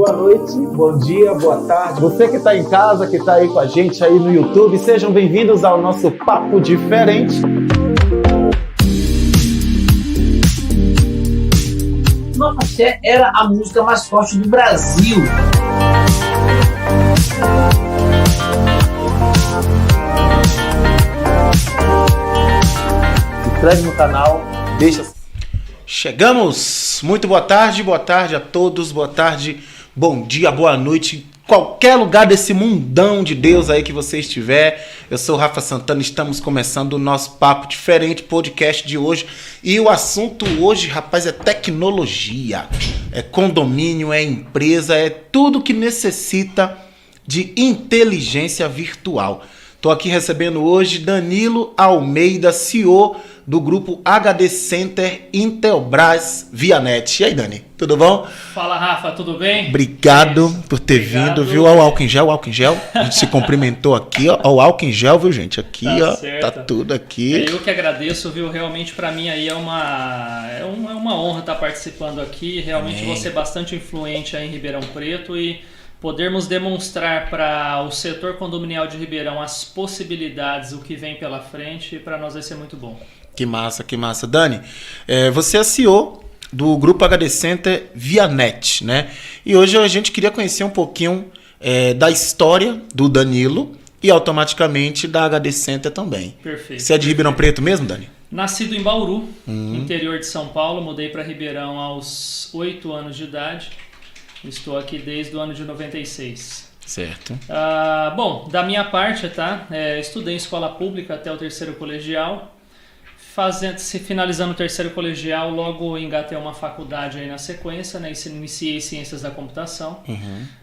boa noite, bom dia, boa tarde. Você que está em casa, que está aí com a gente aí no YouTube, sejam bem-vindos ao nosso Papo Diferente. Nossa Fé era a música mais forte do Brasil. Se inscreve no canal, deixa... Chegamos! Muito boa tarde a todos, boa tarde, bom dia, boa noite, qualquer lugar desse mundão de Deus aí que você estiver. Eu sou o Rafa Santana, estamos começando o nosso Papo Diferente podcast de hoje. E o assunto hoje, rapaz, é tecnologia, é condomínio, é empresa, é tudo que necessita de inteligência virtual. Estou aqui recebendo hoje Danilo Almeida, CEO do grupo HD Center Intelbras Vianet. E aí, Dani, tudo bom? Fala, Rafa, tudo bem? Obrigado por ter vindo, viu? Olha o álcool em gel. A gente se cumprimentou aqui, ó. Olha o álcool em gel, viu, gente? Aqui, tá ó, certo. Tá tudo aqui. Eu que agradeço, viu? Realmente, para mim aí é uma honra estar participando aqui. Realmente, você é bastante influente aí em Ribeirão Preto e podermos demonstrar para o setor condominial de Ribeirão as possibilidades, o que vem pela frente, para nós vai ser muito bom. Que massa. Dani, você é CEO do grupo HD Center Vianet, né? E hoje a gente queria conhecer um pouquinho da história do Danilo e automaticamente da HD Center também. Perfeito. Você é de Ribeirão Preto mesmo, Dani? Nascido em Bauru, interior de São Paulo, mudei para Ribeirão aos 8 anos de idade. Estou aqui desde o ano de 96. Certo. Bom, da minha parte, tá? Estudei em escola pública até o terceiro colegial. Finalizando o terceiro colegial, logo engatei uma faculdade aí na sequência, né? Iniciei Ciências da Computação.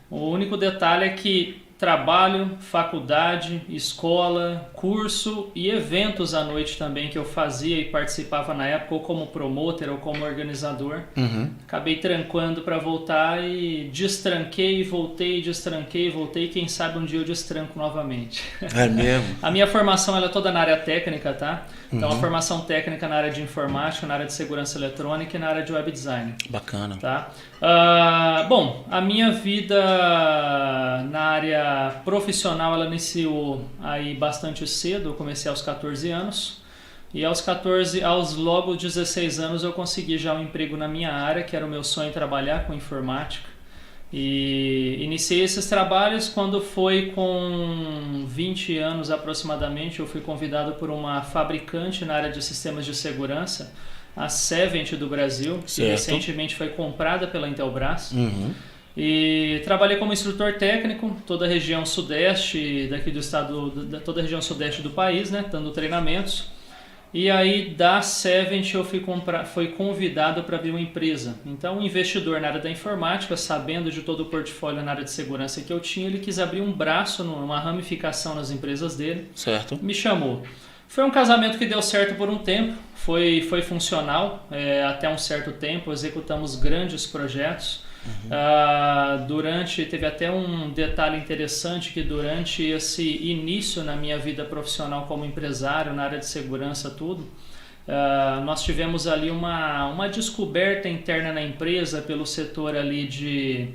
O único detalhe é que trabalho, faculdade, escola, curso e eventos à noite também que eu fazia e participava na época, ou como promotor ou como organizador. Acabei trancando para voltar e destranquei, voltei. Quem sabe um dia eu destranco novamente. É mesmo? A minha formação ela é toda na área técnica, tá? Então, a formação técnica na área de informática, na área de segurança eletrônica e na área de web design. Bacana. Tá? Bom, a minha vida na área profissional ela iniciou aí bastante cedo. Eu comecei aos 14 anos e aos logo 16 anos eu consegui já um emprego na minha área, que era o meu sonho trabalhar com informática. E iniciei esses trabalhos quando foi com 20 anos aproximadamente. Eu fui convidado por uma fabricante na área de sistemas de segurança, a Savent do Brasil, que recentemente foi comprada pela Intelbras. E trabalhei como instrutor técnico, toda a região sudeste daqui do estado, toda a região sudeste do país, né, dando treinamentos. E aí da Savent eu fui convidado para abrir uma empresa. Então um investidor na área da informática, sabendo de todo o portfólio na área de segurança que eu tinha, ele quis abrir um braço, uma ramificação nas empresas dele. Certo. Me chamou. Foi um casamento que deu certo por um tempo, foi funcional até um certo tempo, executamos grandes projetos. Teve até um detalhe interessante que durante esse início na minha vida profissional como empresário, na área de segurança, nós tivemos ali uma descoberta interna na empresa pelo setor ali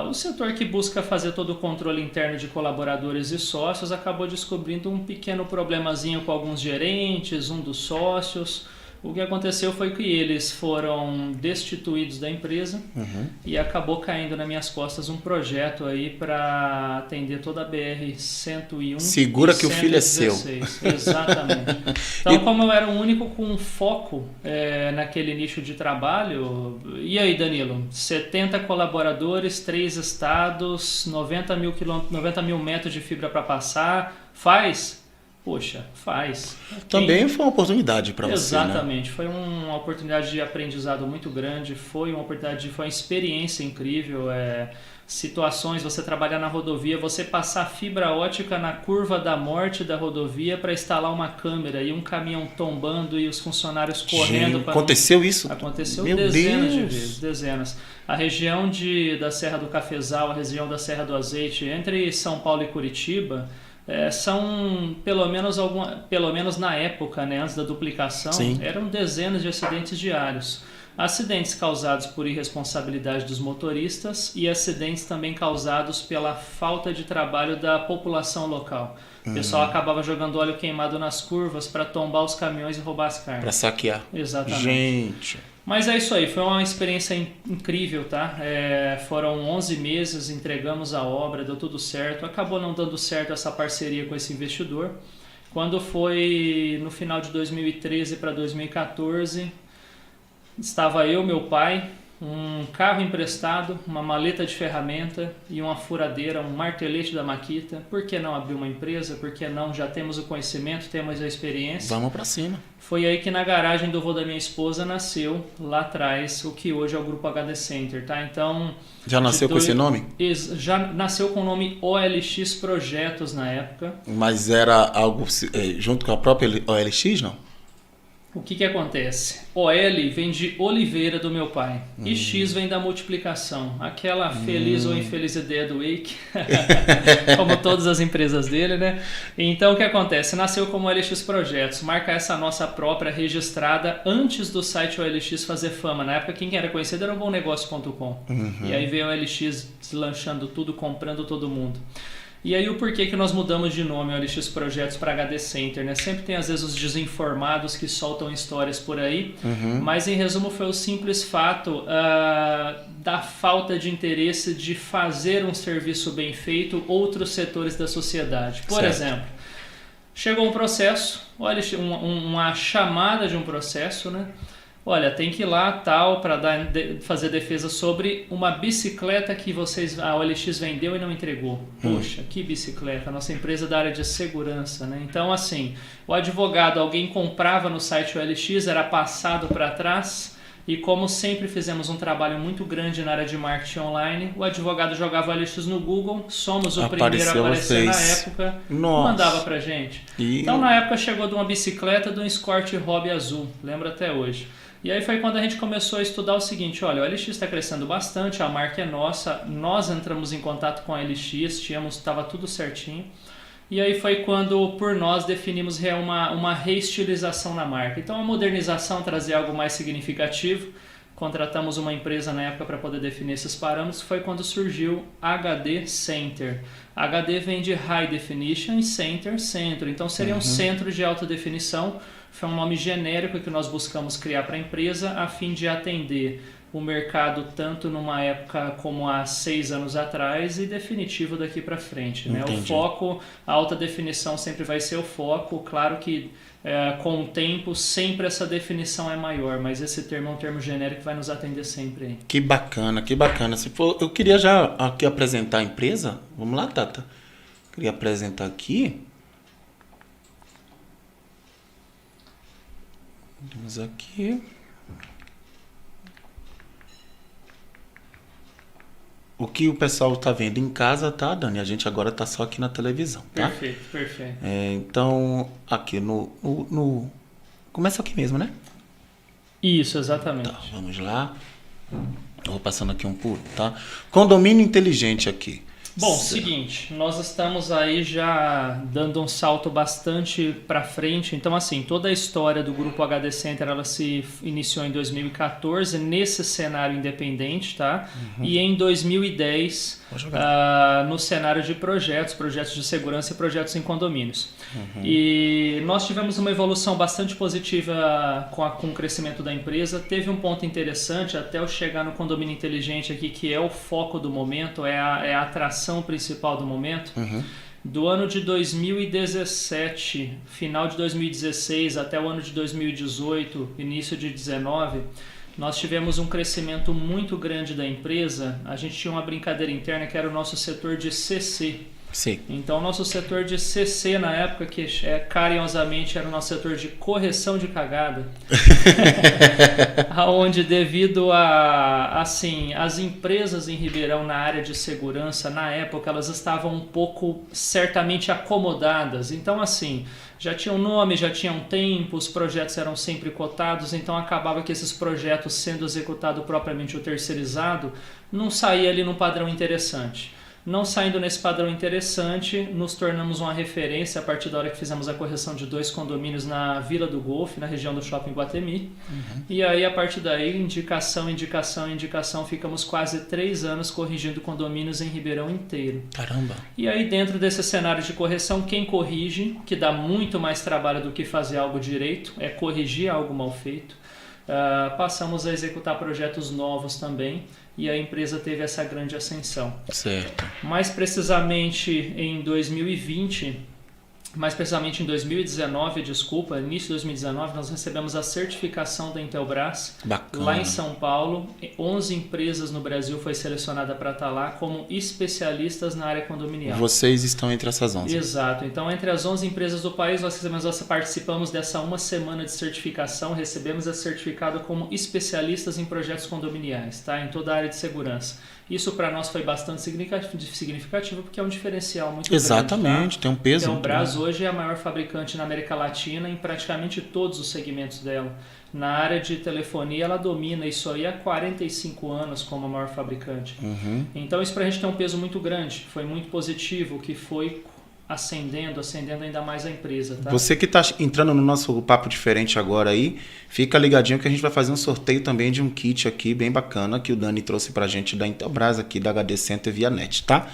o setor que busca fazer todo o controle interno de colaboradores e sócios acabou descobrindo um pequeno problemazinho com alguns gerentes, um dos sócios. O que aconteceu foi que eles foram destituídos da empresa e acabou caindo nas minhas costas um projeto aí para atender toda a BR-101. Segura que 116. O filho é seu. Exatamente. Então, como eu era o único com foco naquele nicho de trabalho, e aí, Danilo? 70 colaboradores, 3 estados, 90 mil metros de fibra para passar, faz? Poxa, faz. Também foi uma oportunidade para você, Exatamente. Né? Foi uma oportunidade de aprendizado muito grande, foi uma experiência incrível. Situações, você trabalhar na rodovia, você passar fibra ótica na curva da morte da rodovia para instalar uma câmera e um caminhão tombando e os funcionários correndo. Aconteceu isso? Aconteceu Meu dezenas Deus. de vezes, dezenas. A região da Serra do Cafezal, a região da Serra do Azeite, entre São Paulo e Curitiba, são pelo menos na época, né, antes da duplicação, Sim. eram dezenas de acidentes diários. acidentes causados por irresponsabilidade dos motoristas e acidentes também causados pela falta de trabalho da população local. O pessoal acabava jogando óleo queimado nas curvas para tombar os caminhões e roubar as cargas. Para saquear. Exatamente. Gente. Mas é isso aí, foi uma experiência incrível, tá? Foram 11 meses, entregamos a obra, deu tudo certo. Acabou não dando certo essa parceria com esse investidor. Quando foi no final de 2013 para 2014, estava eu, meu pai, um carro emprestado, uma maleta de ferramenta e uma furadeira, um martelete da Makita. Por que não abrir uma empresa? Por que não? Já temos o conhecimento, temos a experiência. Vamos para cima. Foi aí que na garagem do avô da minha esposa nasceu, lá atrás, o que hoje é o Grupo HD Center, tá? Então... Já nasceu com esse nome? Já nasceu com o nome OLX Projetos na época. Mas era algo junto com a própria OLX, não? O que acontece? OL vem de Oliveira do meu pai e X vem da multiplicação. Aquela feliz ou infeliz ideia do Wake, como todas as empresas dele, né? Então o que acontece? Nasceu como OLX Projetos, marca essa nossa própria registrada antes do site OLX fazer fama. Na época quem era conhecido era o BomNegócio.com. E aí veio o OLX deslanchando tudo, comprando todo mundo. E aí o porquê que nós mudamos de nome OLX Projetos para HD Center, né? Sempre tem às vezes os desinformados que soltam histórias por aí, mas em resumo foi o simples fato da falta de interesse de fazer um serviço bem feito outros setores da sociedade. Por exemplo, chegou um processo, uma chamada de um processo, né? Olha, tem que ir lá tal para fazer defesa sobre uma bicicleta que a OLX vendeu e não entregou. Poxa, que bicicleta? Nossa empresa da área de segurança, né? Então, assim, o advogado, alguém comprava no site OLX, era passado para trás e como sempre fizemos um trabalho muito grande na área de marketing online, o advogado jogava o OLX no Google, somos o primeiro a aparecer na época, mandava pra gente. Então, na época chegou de uma bicicleta de um Escort Hobby azul, lembro até hoje. E aí foi quando a gente começou a estudar o seguinte, olha, o OLX está crescendo bastante, a marca é nossa, nós entramos em contato com a OLX, estava tudo certinho. E aí foi quando, por nós, definimos uma reestilização na marca. Então a modernização trazia algo mais significativo, contratamos uma empresa na época para poder definir esses parâmetros, foi quando surgiu HD Center. HD vem de High Definition e Center, centro, então seria um centro de alta definição. Foi um nome genérico que nós buscamos criar para a empresa a fim de atender o mercado tanto numa época como há 6 anos atrás e definitivo daqui para frente, né? O foco, a alta definição sempre vai ser o foco, claro que com o tempo sempre essa definição é maior, mas esse termo é um termo genérico que vai nos atender sempre aí. Que bacana, que bacana. Eu queria já aqui apresentar a empresa, vamos lá, Tata, queria apresentar aqui. Vamos aqui. O que o pessoal está vendo em casa, tá, Dani? A gente agora está só aqui na televisão, tá? Perfeito, perfeito. Então, aqui começa aqui mesmo, né? Isso, exatamente. Tá, vamos lá. Vou passando aqui um por um, tá? Condomínio inteligente aqui. Bom, seguinte, nós estamos aí já dando um salto bastante para frente. Então, assim, toda a história do Grupo HD Center, ela se iniciou em 2014 nesse cenário independente, tá? E em 2010 no cenário de projetos de segurança e projetos em condomínios. E nós tivemos uma evolução bastante positiva com o crescimento da empresa. Teve um ponto interessante até eu chegar no condomínio inteligente aqui, que é o foco do momento, é a atração principal do momento. Do ano de 2017, final de 2016 até o ano de 2018, início de 2019, nós tivemos um crescimento muito grande da empresa. A gente tinha uma brincadeira interna que era o nosso setor de CC. Sim. Então, o nosso setor de CC na época, que carinhosamente era o nosso setor de correção de cagada, onde devido a, assim, as empresas em Ribeirão na área de segurança, na época, elas estavam um pouco certamente acomodadas. Então, assim, já tinham nome, já tinham tempo, os projetos eram sempre cotados, então acabava que esses projetos sendo executados propriamente ou terceirizado, não saía ali num padrão interessante. Não saindo nesse padrão interessante, nos tornamos uma referência a partir da hora que fizemos a correção de 2 condomínios na Vila do Golfe, na região do Shopping Guatemi. E aí, a partir daí, indicação, ficamos quase 3 anos corrigindo condomínios em Ribeirão inteiro. Caramba! E aí, dentro desse cenário de correção, quem corrige, que dá muito mais trabalho do que fazer algo direito, é corrigir algo mal feito. Passamos a executar projetos novos também. E a empresa teve essa grande ascensão. Certo. Mais precisamente em 2019, início de 2019, nós recebemos a certificação da Intelbras. Bacana. Lá em São Paulo. 11 empresas no Brasil foi selecionada para estar lá como especialistas na área condominial. Vocês estão entre essas 11. Exato. Então, entre as 11 empresas do país, nós participamos dessa uma semana de certificação, recebemos esse certificado como especialistas em projetos condominiais, tá? Em toda a área de segurança. Isso para nós foi bastante significativo porque é um diferencial muito grande. Exatamente, tá? tem um peso. A Intelbras hoje é a maior fabricante na América Latina em praticamente todos os segmentos dela. Na área de telefonia, ela domina isso aí há 45 anos como a maior fabricante. Então isso para a gente tem um peso muito grande, foi muito positivo, que foi ascendendo ainda mais a empresa. Tá? Você que está entrando no nosso papo diferente agora aí, fica ligadinho que a gente vai fazer um sorteio também de um kit aqui bem bacana que o Dani trouxe pra gente da Intelbras aqui, da HD Center via net, tá?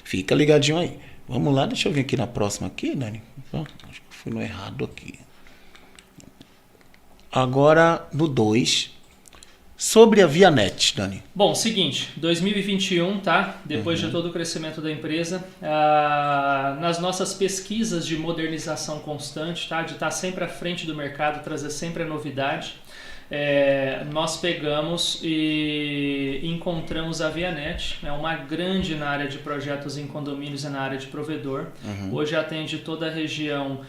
Fica ligadinho aí. Vamos lá, deixa eu vir aqui na próxima aqui, Dani. Acho que fui no errado aqui. Agora no 2. Sobre a ViaNet, Dani. Bom, seguinte, 2021, tá? Depois de todo o crescimento da empresa, nas nossas pesquisas de modernização constante, tá? De estar sempre à frente do mercado, trazer sempre a novidade, nós pegamos e encontramos a ViaNet, uma grande na área de projetos em condomínios e na área de provedor. Hoje atende toda a região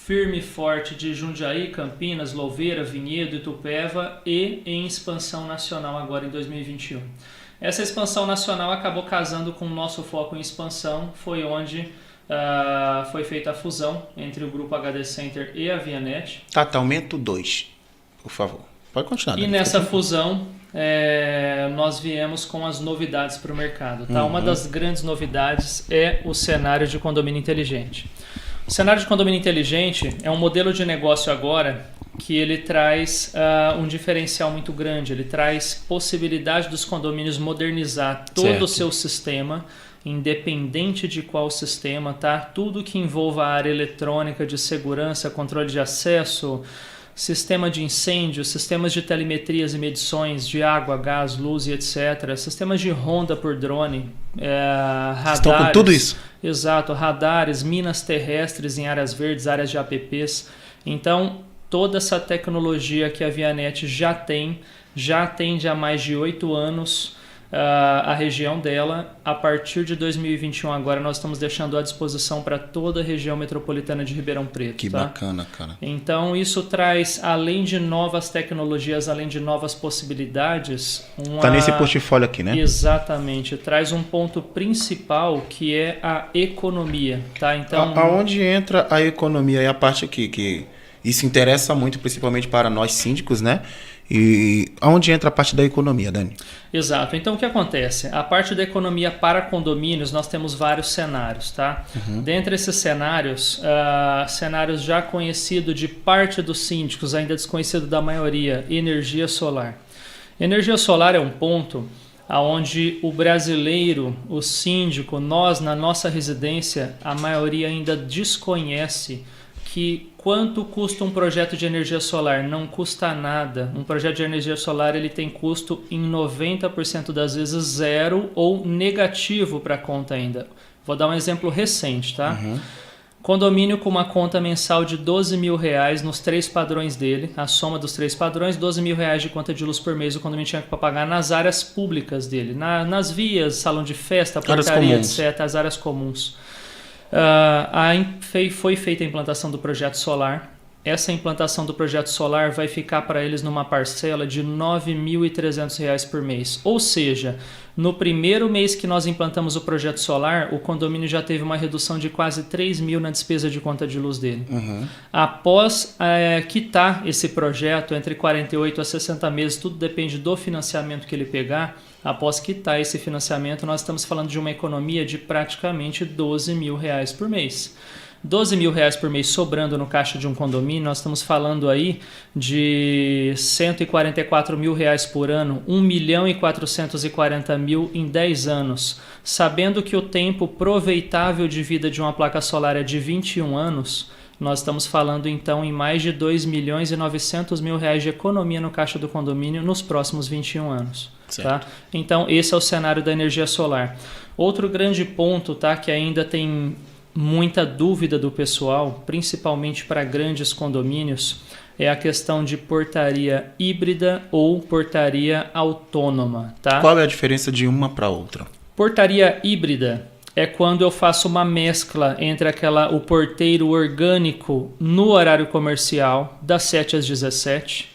firme e forte de Jundiaí, Campinas, Louveira, Vinhedo, Itupeva e em expansão nacional agora em 2021. Essa expansão nacional acabou casando com o nosso foco em expansão, foi onde foi feita a fusão entre o grupo HD Center e a ViaNet. Tá, aumenta o 2, por favor. Pode continuar. E nessa fusão nós viemos com as novidades para o mercado. Tá? Uma das grandes novidades é o cenário de condomínio inteligente. O cenário de condomínio inteligente é um modelo de negócio agora que ele traz um diferencial muito grande. Ele traz possibilidade dos condomínios modernizar todo o seu sistema, independente de qual sistema, tá? Tudo que envolva a área eletrônica de segurança, controle de acesso, sistema de incêndio, sistemas de telemetrias e medições de água, gás, luz e etc. Sistemas de ronda por drone, radares. Estão com tudo isso? Exato, radares, minas terrestres em áreas verdes, áreas de APPs. Então, toda essa tecnologia que a ViaNet já atende há mais de 8 anos a região dela. A partir de 2021 agora nós estamos deixando à disposição para toda a região metropolitana de Ribeirão Preto. Que bacana, cara. Então isso traz, além de novas tecnologias, além de novas possibilidades... Tá nesse portfólio aqui, né? Exatamente. Traz um ponto principal que é a economia. Tá? Então, aonde entra a economia? É a parte aqui que isso interessa muito, principalmente para nós síndicos, né? E aonde entra a parte da economia, Dani? Exato. Então, o que acontece? A parte da economia para condomínios, nós temos vários cenários, tá? Dentre esses cenários, cenários já conhecidos de parte dos síndicos, ainda desconhecido da maioria, energia solar. Energia solar é um ponto onde o brasileiro, o síndico, nós, na nossa residência, a maioria ainda desconhece que quanto custa um projeto de energia solar? Não custa nada. Um projeto de energia solar ele tem custo em 90% das vezes zero ou negativo para a conta ainda. Vou dar um exemplo recente, tá? Condomínio com uma conta mensal de R$12 mil nos 3 padrões dele, a soma dos 3 padrões, R$12 mil de conta de luz por mês o condomínio tinha que pagar nas áreas públicas dele, nas vias, salão de festa, portaria, etc., as áreas comuns. Foi feita a implantação do projeto solar, essa implantação do projeto solar vai ficar para eles numa parcela de R$ 9.300 por mês. Ou seja, no primeiro mês que nós implantamos o projeto solar, o condomínio já teve uma redução de quase 3 mil na despesa de conta de luz dele. Após quitar esse projeto, entre 48 a 60 meses, tudo depende do financiamento que ele pegar, após quitar esse financiamento, nós estamos falando de uma economia de praticamente R$ 12 mil por mês. R$ 12 mil por mês sobrando no caixa de um condomínio, nós estamos falando aí de R$ 144 mil por ano, 1.440.000 em 10 anos. Sabendo que o tempo proveitável de vida de uma placa solar é de 21 anos, nós estamos falando então em mais de R$ 2.900.000 de economia no caixa do condomínio nos próximos 21 anos. Tá? Então esse é o cenário da energia solar. Outro grande ponto, tá, que ainda tem muita dúvida do pessoal, principalmente para grandes condomínios, é a questão de portaria híbrida ou portaria autônoma. Tá? Qual é a diferença de uma para outra? Portaria híbrida é quando eu faço uma mescla entre o porteiro orgânico no horário comercial, das 7 às 17,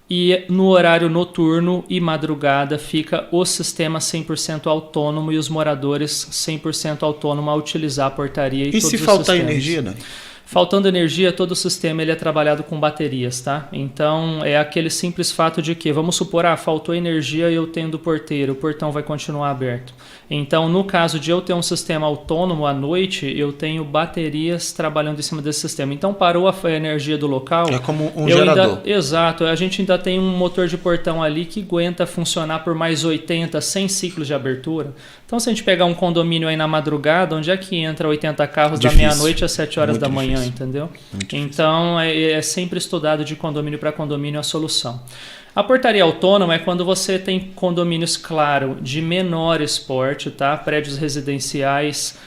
e no horário noturno e madrugada fica o sistema 100% autônomo e os moradores 100% autônomo a utilizar a portaria e todos os sistemas. E se faltar energia, né? Faltando energia, todo o sistema ele é trabalhado com baterias, tá? Então, é aquele simples fato de que, vamos supor, faltou energia e eu tendo porteiro, o portão vai continuar aberto. Então, no caso de eu ter um sistema autônomo à noite, eu tenho baterias trabalhando em cima desse sistema. Então, parou a energia do local... É como um gerador. Exato. A gente ainda tem um motor de portão ali que aguenta funcionar por mais 80, 100 ciclos de abertura. Então, se a gente pegar um condomínio aí na madrugada, onde é que entra 80 carros da meia-noite às 7 horas da manhã, entendeu? Então, é sempre estudado de condomínio para condomínio a solução. A portaria autônoma é quando você tem condomínios, claro, de menor porte, tá? Prédios residenciais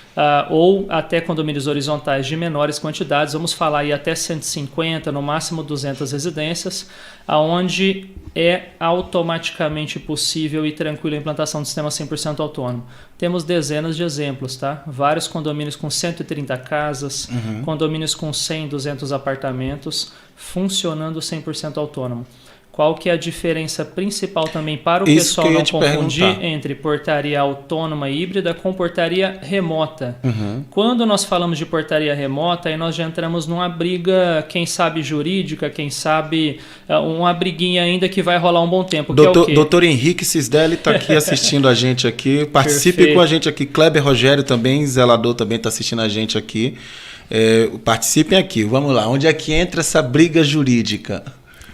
ou até condomínios horizontais de menores quantidades, vamos falar aí até 150, no máximo 200 residências, aonde é automaticamente possível e tranquilo a implantação do sistema 100% autônomo. Temos dezenas de exemplos, tá? Vários condomínios com 130 casas, condomínios com 100, 200 apartamentos, funcionando 100% autônomo. Qual que é a diferença principal também para o pessoal não confundir entre portaria autônoma e híbrida com portaria remota? Quando nós falamos de portaria remota, aí nós já entramos numa briga, quem sabe jurídica, quem sabe uma briguinha ainda que vai rolar um bom tempo. Doutor Henrique Cisdelli está aqui assistindo a gente aqui. Participe Perfeito. Com a gente aqui. Kleber Rogério também, zelador, também está assistindo a gente aqui. Participem aqui. Vamos lá. Onde é que entra essa briga jurídica?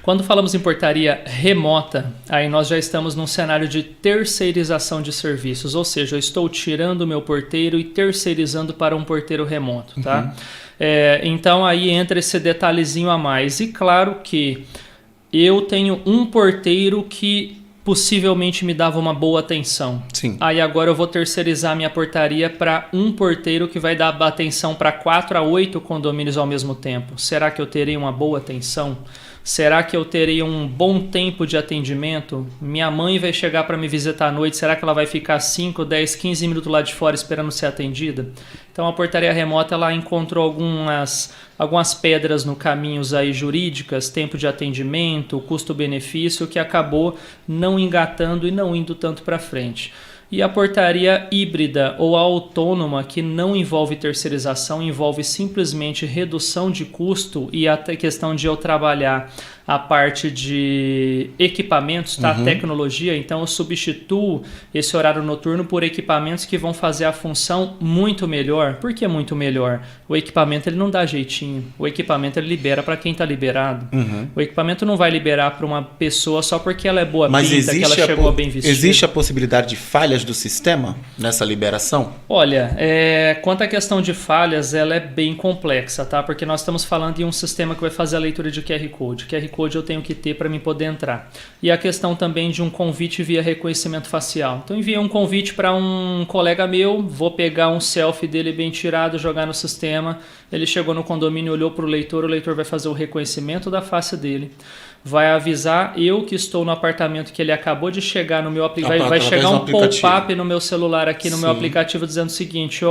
Quando falamos em portaria remota, aí nós já estamos num cenário de terceirização de serviços, ou seja, eu estou tirando o meu porteiro e terceirizando para um porteiro remoto, tá? Então aí entra esse detalhezinho a mais. E claro que eu tenho um porteiro que possivelmente me dava uma boa atenção. Sim. Aí agora eu vou terceirizar minha portaria para um porteiro que vai dar atenção para 4 a 8 condomínios ao mesmo tempo. Será que eu terei uma boa atenção? Será que eu terei um bom tempo de atendimento? Minha mãe vai chegar para me visitar à noite, será que ela vai ficar 5, 10, 15 minutos lá de fora esperando ser atendida? Então a portaria remota ela encontrou algumas pedras no caminho aí jurídicas, tempo de atendimento, custo-benefício, que acabou não engatando e não indo tanto para frente. E a portaria híbrida ou autônoma, que não envolve terceirização, envolve simplesmente redução de custo e até questão de eu trabalhar a parte de equipamentos, tá? Tecnologia. Então eu substituo esse horário noturno por equipamentos que vão fazer a função muito melhor. Por que muito melhor? O equipamento ele não dá jeitinho. O equipamento ele libera para quem está liberado. O equipamento não vai liberar para uma pessoa só porque ela é boa pinta, que ela chegou bem vestida. Existe a possibilidade de falhas do sistema nessa liberação? Olha, quanto à questão de falhas, ela é bem complexa, tá? Porque nós estamos falando de um sistema que vai fazer a leitura de QR Code. QR Code eu tenho que ter para mim poder entrar. E a questão também de um convite via reconhecimento facial. Então, enviei um convite para um colega meu, vou pegar um selfie dele bem tirado, jogar no sistema. Ele chegou no condomínio, olhou para o leitor vai fazer o reconhecimento da face dele. Vai avisar eu que estou no apartamento que ele acabou de chegar no meu aplicativo. Vai chegar um pop-up no meu celular aqui no meu aplicativo dizendo o seguinte,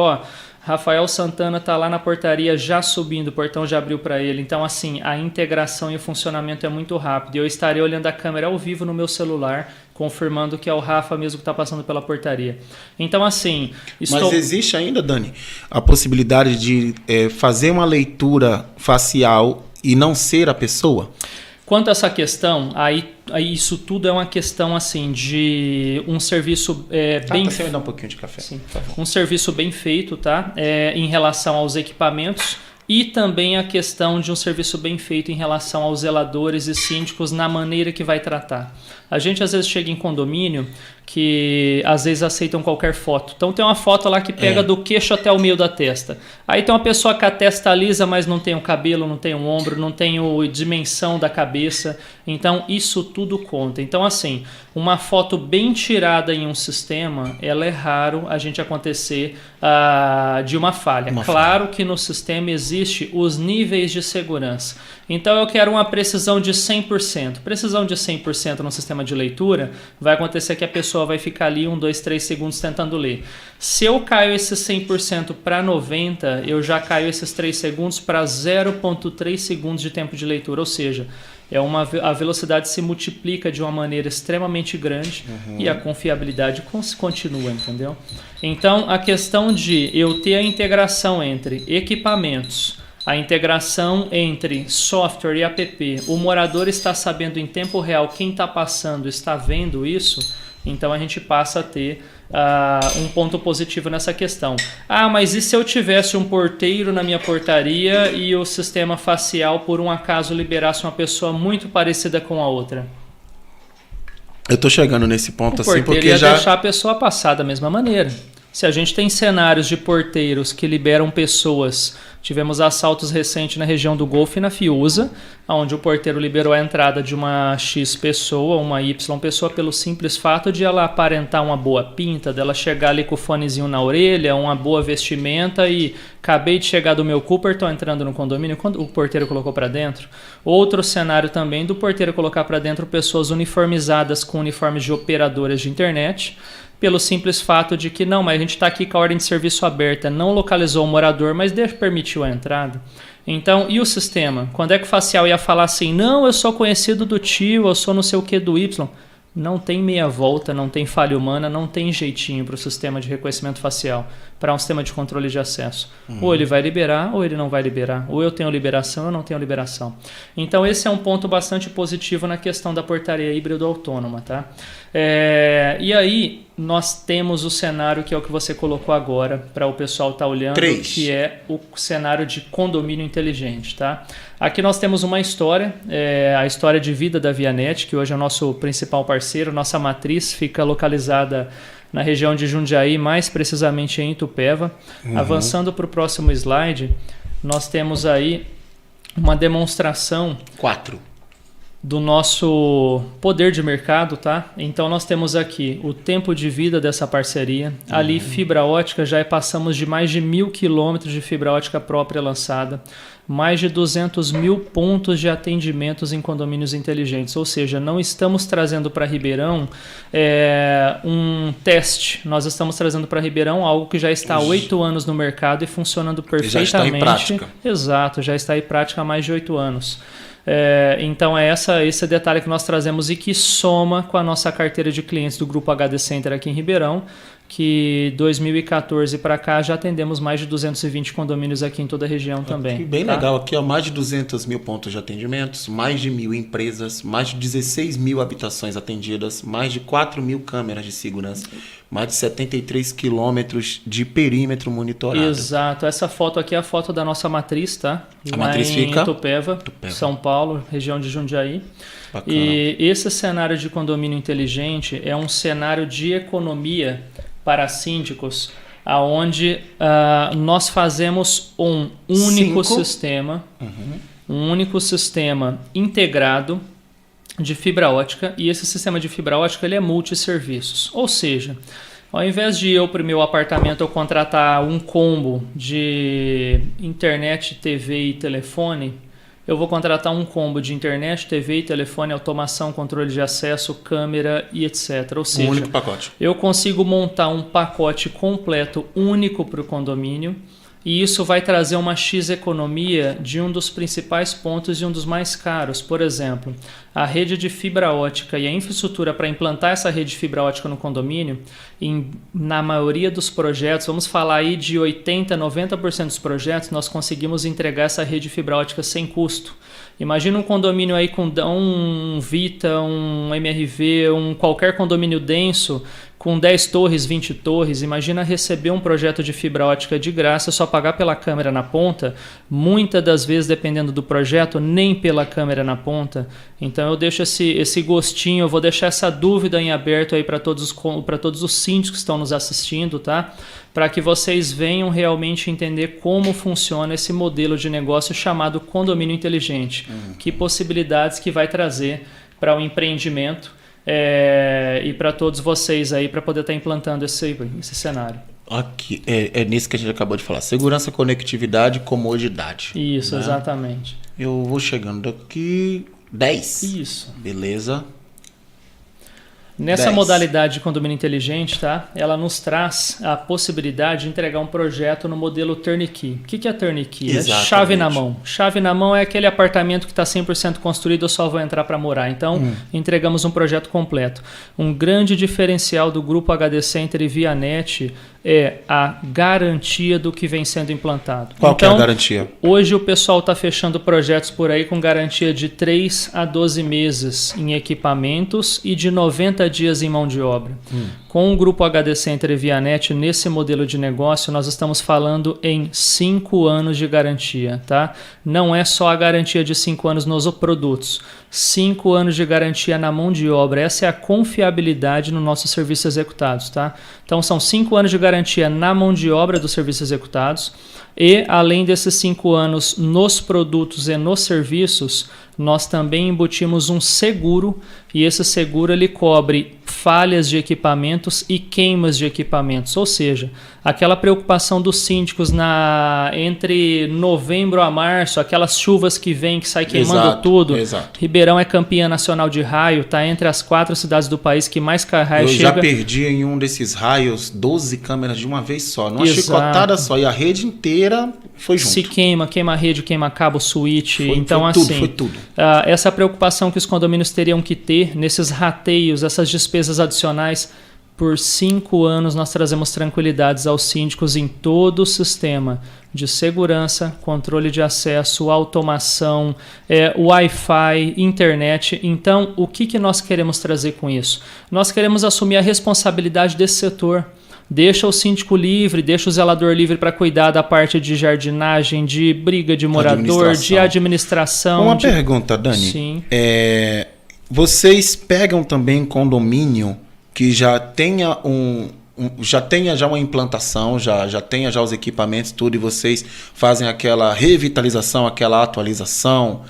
Rafael Santana está lá na portaria já subindo, o portão já abriu para ele. Então, assim, a integração e o funcionamento é muito rápido. Eu estarei olhando a câmera ao vivo no meu celular, confirmando que é o Rafa mesmo que está passando pela portaria. Então, assim... Mas existe ainda, Dani, a possibilidade de fazer uma leitura facial e não ser a pessoa? Quanto a essa questão, aí isso tudo é uma questão assim de um serviço bem... Você vai dar um pouquinho de café. Sim, um serviço bem feito, tá? Em relação aos equipamentos e também a questão de um serviço bem feito em relação aos zeladores e síndicos na maneira que vai tratar. A gente às vezes chega em condomínio que às vezes aceitam qualquer foto. Então tem uma foto lá que pega do queixo até o meio da testa. Aí tem uma pessoa com a testa lisa, mas não tem o cabelo, não tem o ombro, não tem a dimensão da cabeça. Então isso tudo conta. Então assim, uma foto bem tirada em um sistema, ela é raro a gente acontecer de uma falha. Claro que no sistema existe os níveis de segurança. Então eu quero uma precisão de 100%. Precisão de 100% no sistema de leitura, vai acontecer que a pessoa vai ficar ali 1, 2, 3 segundos tentando ler. Se eu caio esses 100% para 90%, eu já caio esses 3 segundos para 0,3 segundos de tempo de leitura. Ou seja, a velocidade se multiplica de uma maneira extremamente grande e a confiabilidade continua, entendeu? Então, a questão de eu ter a integração entre equipamentos, a integração entre software e app, o morador está sabendo em tempo real quem está passando, está vendo isso, então a gente passa a ter um ponto positivo nessa questão. Mas e se eu tivesse um porteiro na minha portaria e o sistema facial por um acaso liberasse uma pessoa muito parecida com a outra? Eu tô chegando nesse ponto assim porque o porteiro ia deixar a pessoa passar da mesma maneira. Se a gente tem cenários de porteiros que liberam pessoas, tivemos assaltos recentes na região do Golfo e na Fiuza, onde o porteiro liberou a entrada de uma X pessoa, uma Y pessoa, pelo simples fato de ela aparentar uma boa pinta, dela chegar ali com o fonezinho na orelha, uma boa vestimenta e acabei de chegar do meu Cooper, estou entrando no condomínio, quando o porteiro colocou para dentro. Outro cenário também do porteiro colocar para dentro pessoas uniformizadas com uniformes de operadoras de internet, pelo simples fato de que, mas a gente está aqui com a ordem de serviço aberta, não localizou o morador, mas permitiu a entrada. Então, e o sistema? Quando é que o facial ia falar assim, não, eu sou conhecido do tio, eu sou não sei o que do Y? Não tem meia volta, não tem falha humana, não tem jeitinho para o sistema de reconhecimento facial, para um sistema de controle de acesso. Ou ele vai liberar, ou ele não vai liberar. Ou eu tenho liberação, ou eu não tenho liberação. Então esse é um ponto bastante positivo na questão da portaria híbrido autônoma, tá? E aí nós temos o cenário que é o que você colocou agora, para o pessoal estar olhando, 3. Que é o cenário de condomínio inteligente, tá? Aqui nós temos uma história, a história de vida da Vianet, que hoje é o nosso principal parceiro, nossa matriz fica localizada na região de Jundiaí, mais precisamente em Itupeva. Avançando para o próximo slide, nós temos aí uma demonstração 4 do nosso poder de mercado, tá? Então nós temos aqui o tempo de vida dessa parceria. Ali fibra ótica, já passamos de mais de 1.000 quilômetros de fibra ótica própria lançada. Mais de 200 mil pontos de atendimentos em condomínios inteligentes. Ou seja, não estamos trazendo para Ribeirão um teste. Nós estamos trazendo para Ribeirão algo que já está há 8 anos no mercado e funcionando perfeitamente. Já está em prática. Exato, já está em prática há mais de 8 anos. Então é esse detalhe que nós trazemos e que soma com a nossa carteira de clientes do Grupo HD Center aqui em Ribeirão, que 2014 para cá já atendemos mais de 220 condomínios aqui em toda a região também. Bem legal aqui, mais de 200 mil pontos de atendimentos, mais de 1.000 empresas, mais de 16 mil habitações atendidas, mais de 4 mil câmeras de segurança, mais de 73 quilômetros de perímetro monitorado. Exato, essa foto aqui é a foto da nossa matriz, tá? A matriz fica em Itupeva, São Paulo, região de Jundiaí. Bacana. E esse cenário de condomínio inteligente é um cenário de economia para síndicos, aonde nós fazemos um único sistema, um único sistema integrado de fibra ótica, e esse sistema de fibra ótica ele é multisserviços, ou seja, ao invés de eu para o meu apartamento eu contratar um combo de internet, TV e telefone, eu vou contratar um combo de internet, TV, telefone, automação, controle de acesso, câmera e etc. Ou seja, único pacote. eu consigo montar um pacote completo único para o condomínio e isso vai trazer uma X economia de um dos principais pontos e um dos mais caros. Por exemplo, a rede de fibra ótica e a infraestrutura para implantar essa rede de fibra ótica no condomínio, na maioria dos projetos, vamos falar aí de 80%, 90% dos projetos, nós conseguimos entregar essa rede de fibra ótica sem custo. Imagina um condomínio aí com um Vita, um MRV, qualquer condomínio denso, com 10 torres, 20 torres, imagina receber um projeto de fibra ótica de graça, só pagar pela câmera na ponta, muitas das vezes, dependendo do projeto, nem pela câmera na ponta. Então eu deixo esse gostinho, eu vou deixar essa dúvida em aberto aí para todos os síndicos que estão nos assistindo, tá? Para que vocês venham realmente entender como funciona esse modelo de negócio chamado condomínio inteligente. Que possibilidades que vai trazer para o empreendimento e para todos vocês aí para poder estar implantando esse cenário. Aqui, é nisso que a gente acabou de falar. Segurança, conectividade, comodidade. Isso, né? Exatamente. Eu vou chegando aqui. 10. Isso. Beleza. Nessa 10. modalidade de condomínio inteligente, tá? Ela nos traz a possibilidade de entregar um projeto no modelo turnkey. O que é turnkey? Exatamente. É chave na mão. Chave na mão é aquele apartamento que está 100% construído, eu só vou entrar para morar. Então, entregamos um projeto completo. Um grande diferencial do grupo HD Center e Vianet é a garantia do que vem sendo implantado. Qual que é a garantia? Hoje o pessoal está fechando projetos por aí com garantia de 3 a 12 meses em equipamentos e de 90 dias em mão de obra. Com o grupo HD Center e Vianet, nesse modelo de negócio, nós estamos falando em 5 anos de garantia. Tá? Não é só a garantia de 5 anos nos produtos. 5 anos de garantia na mão de obra. Essa é a confiabilidade no nosso serviço executados. Tá? Então são 5 anos de garantia na mão de obra dos serviços executados e, além desses 5 anos nos produtos e nos serviços, nós também embutimos um seguro e esse seguro ele cobre falhas de equipamentos e queimas de equipamentos, ou seja, aquela preocupação dos síndicos entre novembro a março, aquelas chuvas que vêm, que sai queimando tudo. Exato. Ribeirão é campeã nacional de raio, está entre as 4 cidades do país que mais raio chega. Eu já perdi em um desses raios 12 câmeras de uma vez só, numa chicotada só, e a rede inteira foi junto. Se queima a rede, queima cabo, switch, então assim... Foi tudo. Essa preocupação que os condomínios teriam que ter nesses rateios, essas despesas adicionais, por 5 anos nós trazemos tranquilidades aos síndicos em todo o sistema de segurança, controle de acesso, automação, Wi-Fi, internet. Então, o que nós queremos trazer com isso? Nós queremos assumir a responsabilidade desse setor. Deixa o síndico livre, deixa o zelador livre para cuidar da parte de jardinagem, de briga de morador, de administração. Uma pergunta, Dani. Sim. Vocês pegam também condomínio que já tenha já uma implantação, já tenha já os equipamentos, tudo, e vocês fazem aquela revitalização, aquela atualização,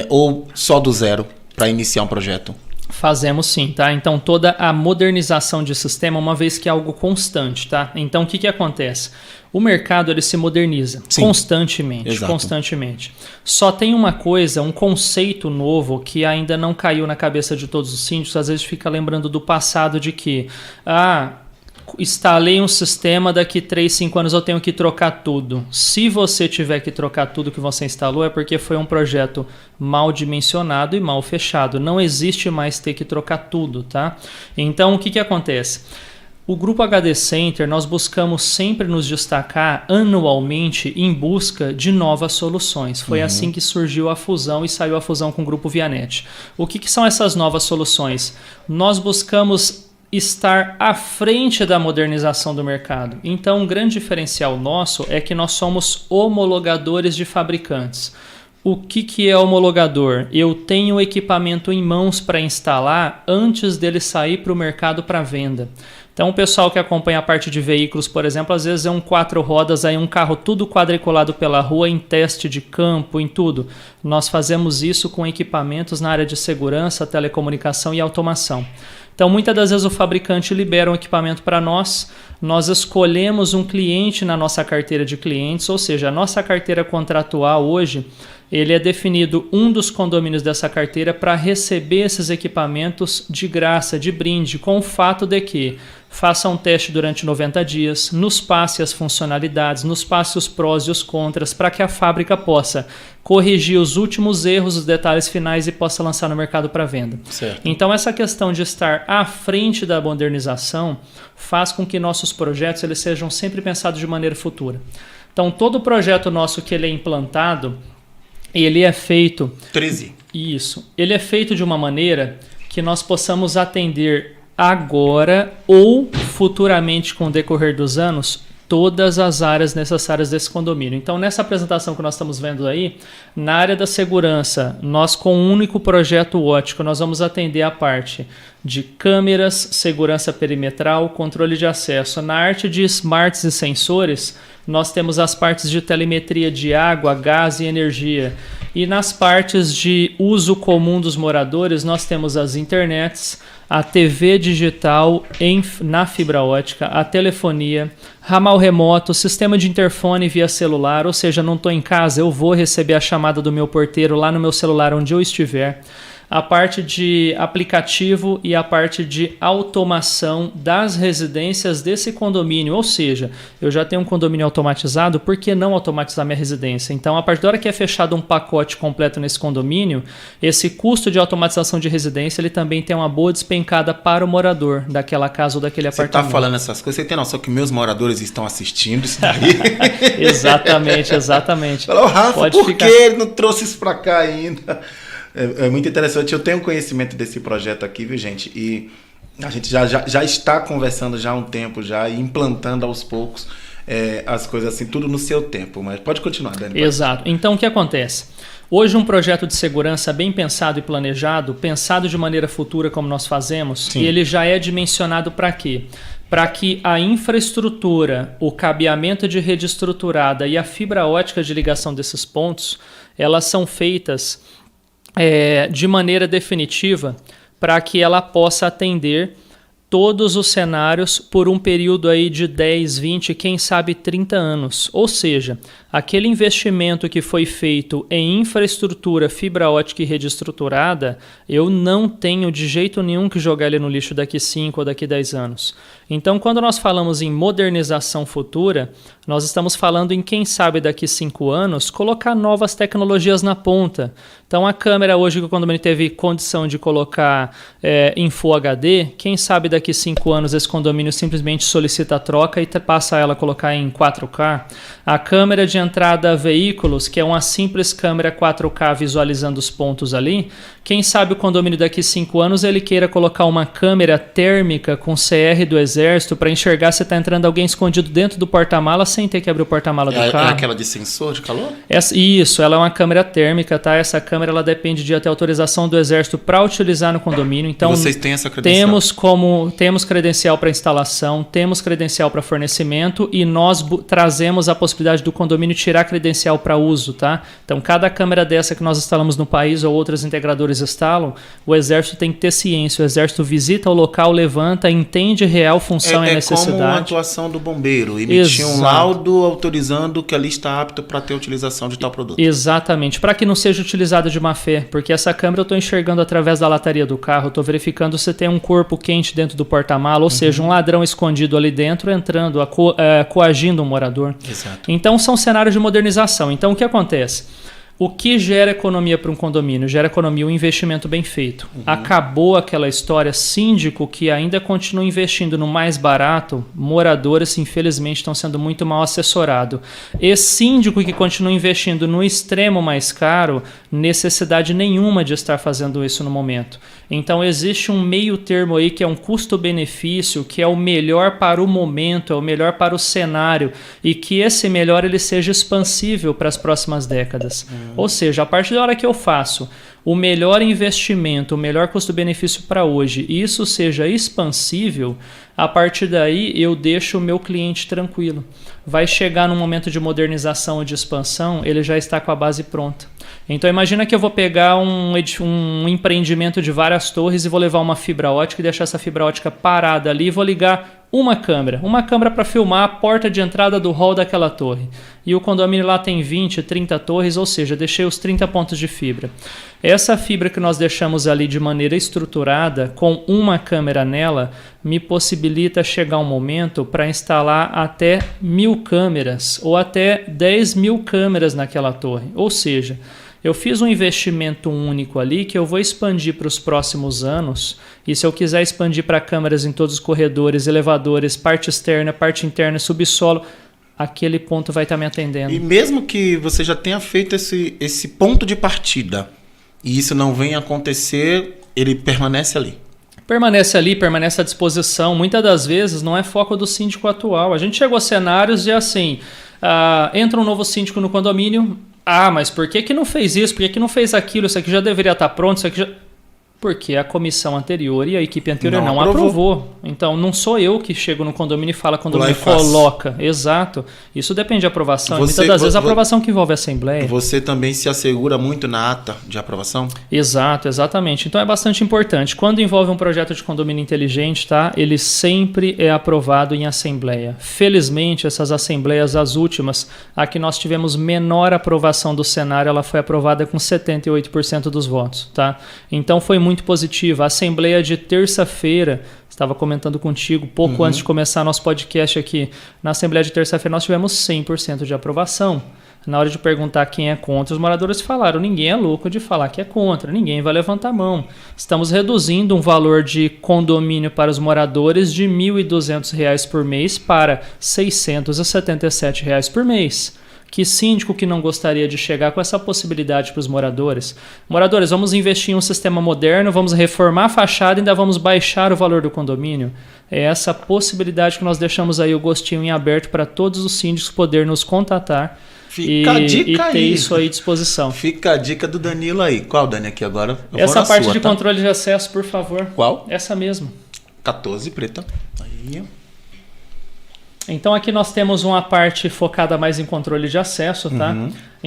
ou só do zero para iniciar um projeto? Fazemos sim, tá? Então toda a modernização de sistema, uma vez que é algo constante, tá? Então o que acontece? O mercado ele se moderniza constantemente, Exato. constantemente. Só tem uma coisa, um conceito novo que ainda não caiu na cabeça de todos os síndicos, às vezes fica lembrando do passado de que instalei um sistema, daqui 3, 5 anos eu tenho que trocar tudo. Se você tiver que trocar tudo que você instalou, é porque foi um projeto mal dimensionado e mal fechado. Não existe mais ter que trocar tudo, tá? Então, o que acontece? O Grupo HD Center, nós buscamos sempre nos destacar anualmente em busca de novas soluções. Foi assim que surgiu a fusão e saiu a fusão com o Grupo Vianet. O que são essas novas soluções? Nós buscamos estar à frente da modernização do mercado. Então, um grande diferencial nosso é que nós somos homologadores de fabricantes. O que é homologador? Eu tenho o equipamento em mãos para instalar antes dele sair para o mercado para venda. Então, o pessoal que acompanha a parte de veículos, por exemplo, às vezes é um 4 rodas, aí um carro tudo quadriculado pela rua, em teste de campo, em tudo. Nós fazemos isso com equipamentos na área de segurança, telecomunicação e automação. Então, muitas das vezes o fabricante libera um equipamento para nós, nós escolhemos um cliente na nossa carteira de clientes, ou seja, a nossa carteira contratual hoje, ele é definido um dos condomínios dessa carteira para receber esses equipamentos de graça, de brinde, com o fato de que faça um teste durante 90 dias, nos passe as funcionalidades, nos passe os prós e os contras, para que a fábrica possa corrigir os últimos erros, os detalhes finais e possa lançar no mercado para venda. Certo. Então essa questão de estar à frente da modernização faz com que nossos projetos eles sejam sempre pensados de maneira futura. Então todo projeto nosso que ele é implantado, ele é feito... 13. Isso. Ele é feito de uma maneira que nós possamos atender agora ou futuramente com o decorrer dos anos todas as áreas necessárias desse condomínio. Então, nessa apresentação que nós estamos vendo aí, na área da segurança, nós com um único projeto ótico, nós vamos atender a parte de câmeras, segurança perimetral, controle de acesso. Na arte de smarts e sensores, nós temos as partes de telemetria de água, gás e energia. E nas partes de uso comum dos moradores, nós temos as internets, a TV digital na fibra ótica, a telefonia, ramal remoto, sistema de interfone via celular, ou seja, não estou em casa, eu vou receber a chamada do meu porteiro lá no meu celular onde eu estiver. A parte de aplicativo e a parte de automação das residências desse condomínio. Ou seja, eu já tenho um condomínio automatizado, por que não automatizar minha residência? Então, a partir da hora que é fechado um pacote completo nesse condomínio, esse custo de automatização de residência ele também tem uma boa despencada para o morador daquela casa ou daquele apartamento. Você está falando essas coisas, você tem noção que meus moradores estão assistindo isso daí? Exatamente. Falou, Rafa, por que ele não trouxe isso para cá ainda? É muito interessante, eu tenho conhecimento desse projeto aqui, viu, gente? E a gente já está conversando já há um tempo, já e implantando aos poucos as coisas assim, tudo no seu tempo. Mas pode continuar, Dani. Exato. Então, o que acontece? Hoje, um projeto de segurança bem pensado e planejado, pensado de maneira futura como nós fazemos, e ele já é dimensionado para quê? Para que a infraestrutura, o cabeamento de rede estruturada e a fibra ótica de ligação desses pontos, elas são feitas de maneira definitiva para que ela possa atender todos os cenários por um período aí de 10, 20, quem sabe 30 anos. Ou seja, aquele investimento que foi feito em infraestrutura, fibra ótica e rede estruturada, eu não tenho de jeito nenhum que jogar ele no lixo daqui 5 ou daqui 10 anos. Então, quando nós falamos em modernização futura, nós estamos falando em, quem sabe, daqui 5 anos, colocar novas tecnologias na ponta. Então, a câmera hoje que o condomínio teve condição de colocar em Full HD, quem sabe daqui 5 anos esse condomínio simplesmente solicita a troca e passa ela a colocar em 4K. A câmera de entrada a veículos, que é uma simples câmera 4K visualizando os pontos ali, quem sabe o condomínio daqui 5 anos ele queira colocar uma câmera térmica com CR do Exército para enxergar se está entrando alguém escondido dentro do porta-mala sem ter que abrir o porta-mala do carro. É aquela de sensor de calor? Isso, ela é uma câmera térmica, tá? Essa câmera ela depende de ter autorização do Exército para utilizar no condomínio. Então, e vocês têm essa credencial? Temos credencial para instalação, temos credencial para fornecimento e nós trazemos a possibilidade do condomínio tirar credencial para uso, tá? Então, cada câmera dessa que nós instalamos no país ou outras integradoras instalam, o Exército tem que ter ciência. O Exército visita o local, levanta, entende real função e necessidade. É como a atuação do bombeiro, emitir um laudo autorizando que ali está apto para ter utilização de tal produto. Exatamente, para que não seja utilizado de má fé, porque essa câmera eu estou enxergando através da lataria do carro, eu estou verificando se tem um corpo quente dentro do porta-mala, ou seja, um ladrão escondido ali dentro, entrando, coagindo um morador. Exato. Então são cenários de modernização. Então o que acontece? O que gera economia para um condomínio? Gera economia um investimento bem feito. Acabou aquela história, síndico que ainda continua investindo no mais barato, moradores infelizmente estão sendo muito mal assessorados. E síndico que continua investindo no extremo mais caro, necessidade nenhuma de estar fazendo isso no momento. Então existe um meio termo aí que é um custo-benefício, que é o melhor para o momento, é o melhor para o cenário e que esse melhor ele seja expansível para as próximas décadas. Ou seja, a partir da hora que eu faço o melhor investimento, o melhor custo-benefício para hoje, e isso seja expansível, a partir daí eu deixo o meu cliente tranquilo. Vai chegar num momento de modernização ou de expansão, ele já está com a base pronta. Então imagina que eu vou pegar um empreendimento de várias torres e vou levar uma fibra ótica e deixar essa fibra ótica parada ali e vou ligar uma câmera para filmar a porta de entrada do hall daquela torre. E o condomínio lá tem 20, 30 torres, ou seja, deixei os 30 pontos de fibra. Essa fibra que nós deixamos ali de maneira estruturada, com uma câmera nela, me possibilita chegar um momento para instalar até 1.000 câmeras ou até 10.000 câmeras naquela torre. Ou seja, eu fiz um investimento único ali que eu vou expandir para os próximos anos, e se eu quiser expandir para câmeras em todos os corredores, elevadores, parte externa, parte interna, subsolo, aquele ponto vai estar me atendendo. E mesmo que você já tenha feito esse ponto de partida e isso não venha acontecer, ele permanece ali. Permanece ali, permanece à disposição. Muitas das vezes não é foco do síndico atual. A gente chegou a cenários de assim, entra um novo síndico no condomínio, mas por que não fez isso? Por que não fez aquilo? Isso aqui já deveria estar pronto, isso aqui já... Porque a comissão anterior e a equipe anterior não aprovou. Então, não sou eu que chego no condomínio e falo quando me coloca. Exato. Isso depende de aprovação. Muitas das vezes a aprovação que envolve a assembleia. Você também se assegura muito na ata de aprovação? Exato, exatamente. Então, é bastante importante. Quando envolve um projeto de condomínio inteligente, tá? Ele sempre é aprovado em assembleia. Felizmente, essas assembleias, as últimas, a que nós tivemos menor aprovação do cenário, ela foi aprovada com 78% dos votos, tá? Então, foi muito positiva. A assembleia de terça-feira, estava comentando contigo pouco antes de começar nosso podcast aqui, na assembleia de terça-feira nós tivemos 100% de aprovação. Na hora de perguntar quem é contra, os moradores falaram, ninguém é louco de falar que é contra, ninguém vai levantar a mão. Estamos reduzindo um valor de condomínio para os moradores de R$ 1.200 por mês para R$ 677 por mês. Que síndico que não gostaria de chegar com essa possibilidade para os moradores? Moradores, vamos investir em um sistema moderno, vamos reformar a fachada e ainda vamos baixar o valor do condomínio? É essa possibilidade que nós deixamos aí o gostinho em aberto para todos os síndicos poder nos contatar e ter isso aí à disposição. Fica a dica do Danilo aí. Qual, Dani, aqui agora? Essa parte de controle de acesso, por favor. Qual? Essa mesmo. 14, preta. Aí. Então aqui nós temos uma parte focada mais em controle de acesso, tá?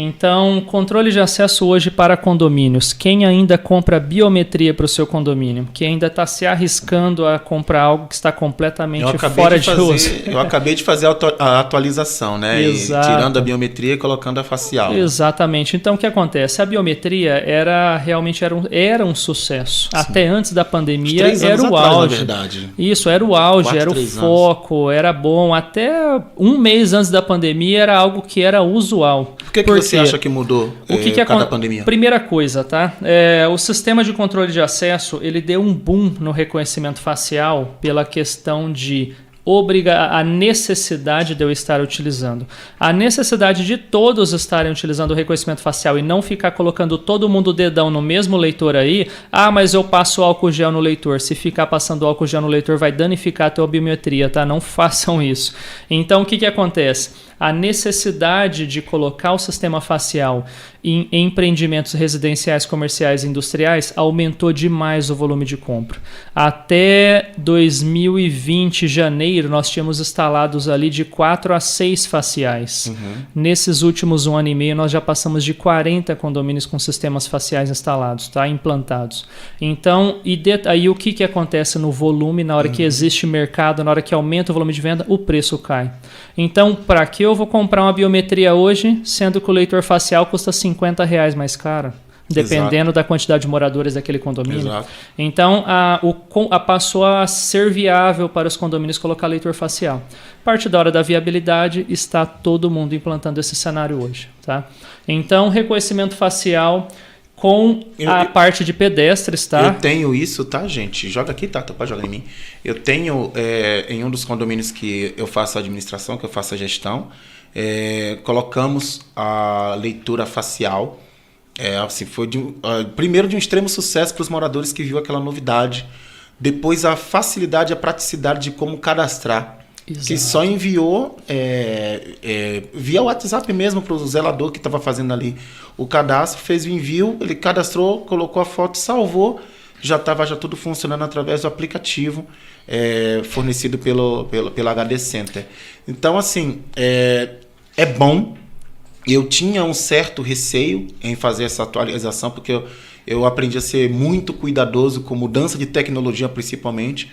Então, controle de acesso hoje para condomínios. Quem ainda compra biometria para o seu condomínio? Quem ainda está se arriscando a comprar algo que está completamente fora de uso? Eu acabei de fazer a atualização, né? Exato. Tirando a biometria e colocando a facial. Exatamente. Então, o que acontece? A biometria realmente era um sucesso. Sim. Até antes da pandemia era o auge. Na verdade. Isso, era o auge, era o foco, era bom. Até um mês antes da pandemia era algo que era usual. Por que você acha que mudou por causa da pandemia? Primeira coisa, tá? O sistema de controle de acesso, ele deu um boom no reconhecimento facial pela questão de a necessidade de eu estar utilizando. A necessidade de todos estarem utilizando o reconhecimento facial e não ficar colocando todo mundo o dedão no mesmo leitor aí. Mas eu passo álcool gel no leitor. Se ficar passando álcool gel no leitor vai danificar a tua biometria, tá? Não façam isso. Então, o que acontece? A necessidade de colocar o sistema facial em empreendimentos residenciais, comerciais e industriais aumentou demais o volume de compra. Até 2020, janeiro, nós tínhamos instalados ali de 4 a 6 faciais. Nesses últimos 1 ano e meio, nós já passamos de 40 condomínios com sistemas faciais instalados, tá? Implantados. Então, aí o que acontece no volume, na hora que existe mercado, na hora que aumenta o volume de venda, o preço cai. Então, para que eu vou comprar uma biometria hoje, sendo que o leitor facial custa R$50 mais caro, dependendo da quantidade de moradores daquele condomínio. Exato. Então, passou a ser viável para os condomínios colocar leitor facial. Parte da hora da viabilidade, está todo mundo implantando esse cenário hoje. Tá? Então, reconhecimento facial com a parte de pedestres, tá? Eu tenho isso, tá, gente? Joga aqui, tá? Pode jogar em mim. Eu tenho, em um dos condomínios que eu faço a administração, que eu faço a gestão, colocamos a leitura facial. Assim, foi primeiro de um extremo sucesso para os moradores que viu aquela novidade. Depois a facilidade e a praticidade de como cadastrar. Exato. Que só enviou via WhatsApp mesmo para o zelador que estava fazendo ali o cadastro, fez o envio, ele cadastrou, colocou a foto, salvou, já estava tudo funcionando através do aplicativo fornecido pelo HD Center. Então, assim, é bom. Eu tinha um certo receio em fazer essa atualização, porque eu aprendi a ser muito cuidadoso com mudança de tecnologia, principalmente.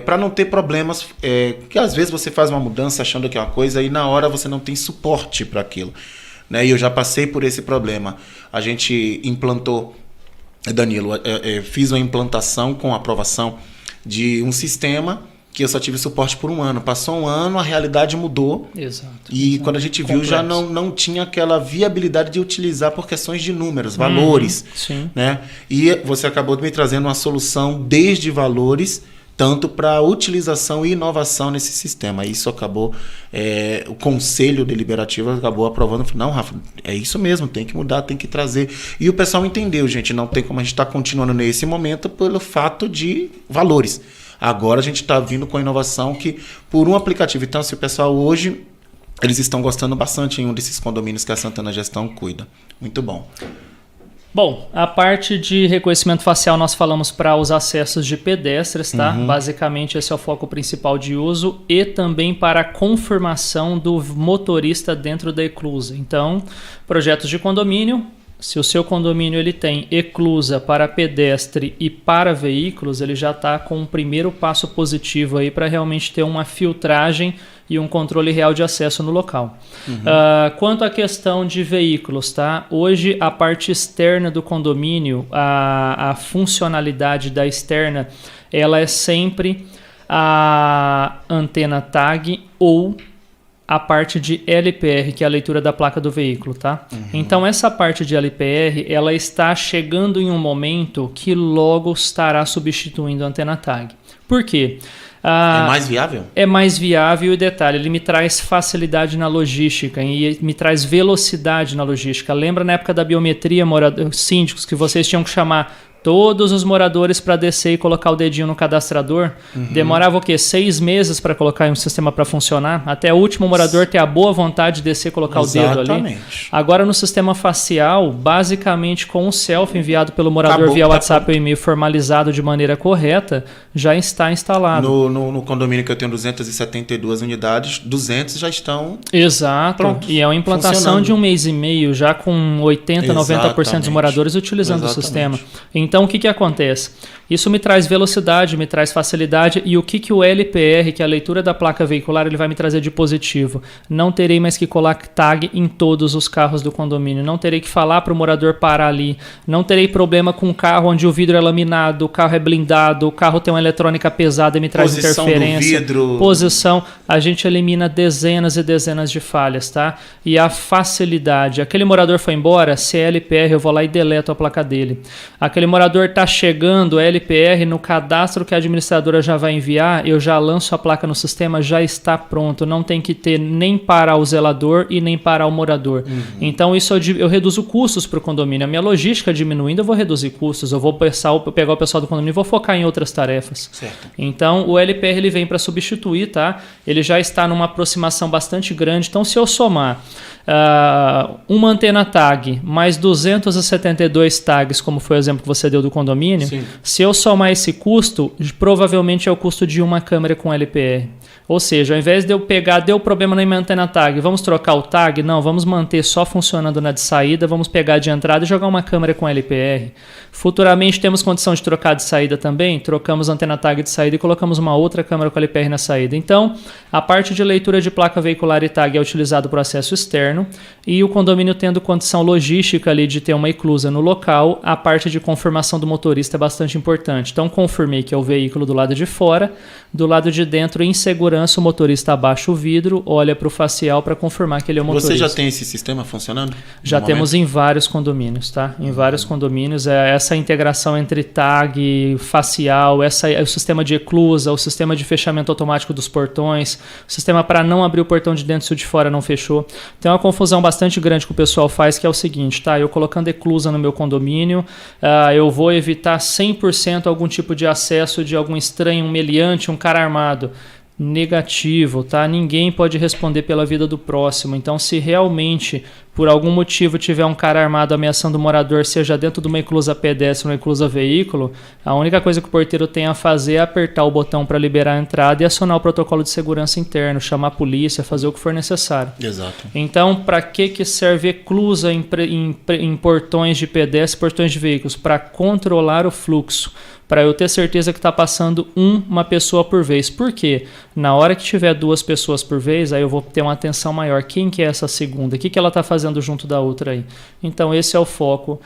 para não ter problemas, que às vezes você faz uma mudança achando que é uma coisa e na hora você não tem suporte para aquilo. Né? E eu já passei por esse problema. A gente implantou, Danilo, fiz uma implantação com aprovação de um sistema que eu só tive suporte por 1 ano. Passou 1 ano, a realidade mudou. Exato. E quando a gente viu, já não tinha aquela viabilidade de utilizar por questões de números, valores. Sim. Né? E você acabou me trazendo uma solução desde valores, tanto para utilização e inovação nesse sistema. Isso acabou, o Conselho Deliberativo acabou aprovando. Não, Rafa, é isso mesmo, tem que mudar, tem que trazer. E o pessoal entendeu, gente, não tem como a gente estar continuando nesse momento pelo fato de valores. Agora a gente está vindo com a inovação que, por um aplicativo, então se o pessoal hoje, eles estão gostando bastante em um desses condomínios que a Santana Gestão cuida. Muito bom. Bom, a parte de reconhecimento facial nós falamos para os acessos de pedestres, tá? Basicamente esse é o foco principal de uso e também para a confirmação do motorista dentro da eclusa. Então, projetos de condomínio, se o seu condomínio ele tem eclusa para pedestre e para veículos, ele já está com um primeiro passo positivo aí para realmente ter uma filtragem e um controle real de acesso no local. Quanto à questão de veículos, tá? Hoje a parte externa do condomínio, a funcionalidade da externa, ela é sempre a antena tag ou a parte de LPR, que é a leitura da placa do veículo, tá? Então essa parte de LPR, ela está chegando em um momento que logo estará substituindo a antena tag. Por quê? É mais viável? É mais viável e detalhe, ele me traz facilidade na logística e me traz velocidade na logística. Lembra na época da biometria, síndicos, que vocês tinham que chamar todos os moradores para descer e colocar o dedinho no cadastrador? Demorava o quê? 6 meses para colocar um sistema para funcionar? Até o último morador ter a boa vontade de descer e colocar o dedo ali? Agora no sistema facial, basicamente com o selfie enviado pelo morador via WhatsApp ou e-mail formalizado de maneira correta, já está instalado. No condomínio que eu tenho 272 unidades, 200 já estão... Exato. Pronto, E é uma implantação de 1 mês e meio, já com 80, 90% dos moradores utilizando o sistema. Então, o que acontece? Isso me traz velocidade, me traz facilidade e o que o LPR, que é a leitura da placa veicular, ele vai me trazer de positivo? Não terei mais que colar tag em todos os carros do condomínio, não terei que falar para o morador parar ali, não terei problema com o carro onde o vidro é laminado, o carro é blindado, o carro tem uma eletrônica pesada e me traz interferência. Posição, a gente elimina dezenas e dezenas de falhas, tá? E a facilidade, aquele morador foi embora, se é LPR eu vou lá e deleto a placa dele. Aquele morador está chegando, LPR, no cadastro que a administradora já vai enviar, eu já lanço a placa no sistema, já está pronto, não tem que ter nem parar o zelador e nem parar o morador. Então isso eu reduzo custos para o condomínio, a minha logística diminuindo, eu vou reduzir custos, eu vou pegar o pessoal do condomínio e vou focar em outras tarefas. Certo. Então o LPR ele vem para substituir, tá? Ele já está numa aproximação bastante grande, então se eu somar uma antena tag mais 272 tags, como foi o exemplo que você deu do condomínio, se eu somar esse custo, provavelmente é o custo de uma câmera com LPR. Ou seja, ao invés de eu pegar, deu problema na minha antena tag, vamos trocar o tag? Não, vamos manter só funcionando na de saída, vamos pegar de entrada e jogar uma câmera com LPR. Futuramente temos condição de trocar de saída também, trocamos a antena tag de saída e colocamos uma outra câmera com LPR na saída. Então, a parte de leitura de placa veicular e tag é utilizado para o acesso externo e o condomínio tendo condição logística ali de ter uma eclusa no local, a parte de confirmação do motorista é bastante importante. Então, confirmei que é o veículo do lado de fora, do lado de dentro, em segurança, o motorista abaixa o vidro, olha para o facial para confirmar que ele é o motorista. Você já tem esse sistema funcionando? Já temos em vários condomínios, tá? Em vários condomínios, essa integração entre tag, facial, o sistema de eclusa, o sistema de fechamento automático dos portões, o sistema para não abrir o portão de dentro se o de fora não fechou. Tem uma confusão bastante grande que o pessoal faz, que é o seguinte, tá? Eu colocando eclusa no meu condomínio, eu vou evitar 100% algum tipo de acesso de algum estranho, um meliante, um cara armado. Negativo, tá? Ninguém pode responder pela vida do próximo. Então, se realmente por algum motivo tiver um cara armado ameaçando o morador, seja dentro de uma inclusa pedestre ou uma inclusa veículo, a única coisa que o porteiro tem a fazer é apertar o botão para liberar a entrada e acionar o protocolo de segurança interno, chamar a polícia, fazer o que for necessário. Exato. Então, para que serve eclusa em portões de pedestres, portões de veículos? Para controlar o fluxo, para eu ter certeza que está passando uma pessoa por vez. Por quê? Na hora que tiver 2 pessoas por vez, aí eu vou ter uma atenção maior. Quem que é essa segunda? O que ela está fazendo junto da outra aí? Então esse é o foco.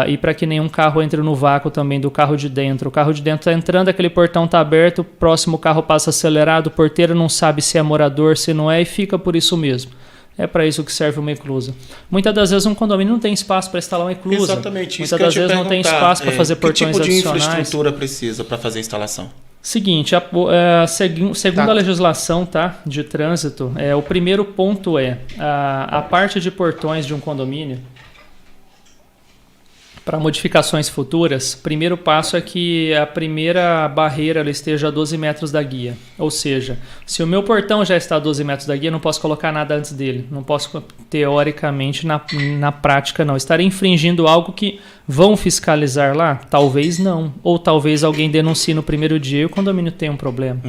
E para que nenhum carro entre no vácuo também do carro de dentro. O carro de dentro está entrando, aquele portão está aberto, o próximo carro passa acelerado, o porteiro não sabe se é morador, se não é, e fica por isso mesmo. É para isso que serve uma eclusa. Muitas das vezes um condomínio não tem espaço para instalar uma eclusa. Exatamente. Muitas das vezes não tem espaço para fazer portões adicionais. Que tipo de infraestrutura precisa para fazer a instalação? Seguinte, segundo a legislação, tá, de trânsito, o primeiro ponto a parte de portões de um condomínio. Para modificações futuras, primeiro passo é que a primeira barreira ela esteja a 12 metros da guia. Ou seja, se o meu portão já está a 12 metros da guia, não posso colocar nada antes dele. Não posso, teoricamente, na prática não. Estarei infringindo algo que vão fiscalizar lá? Talvez não. Ou talvez alguém denuncie no primeiro dia e o condomínio tenha um problema.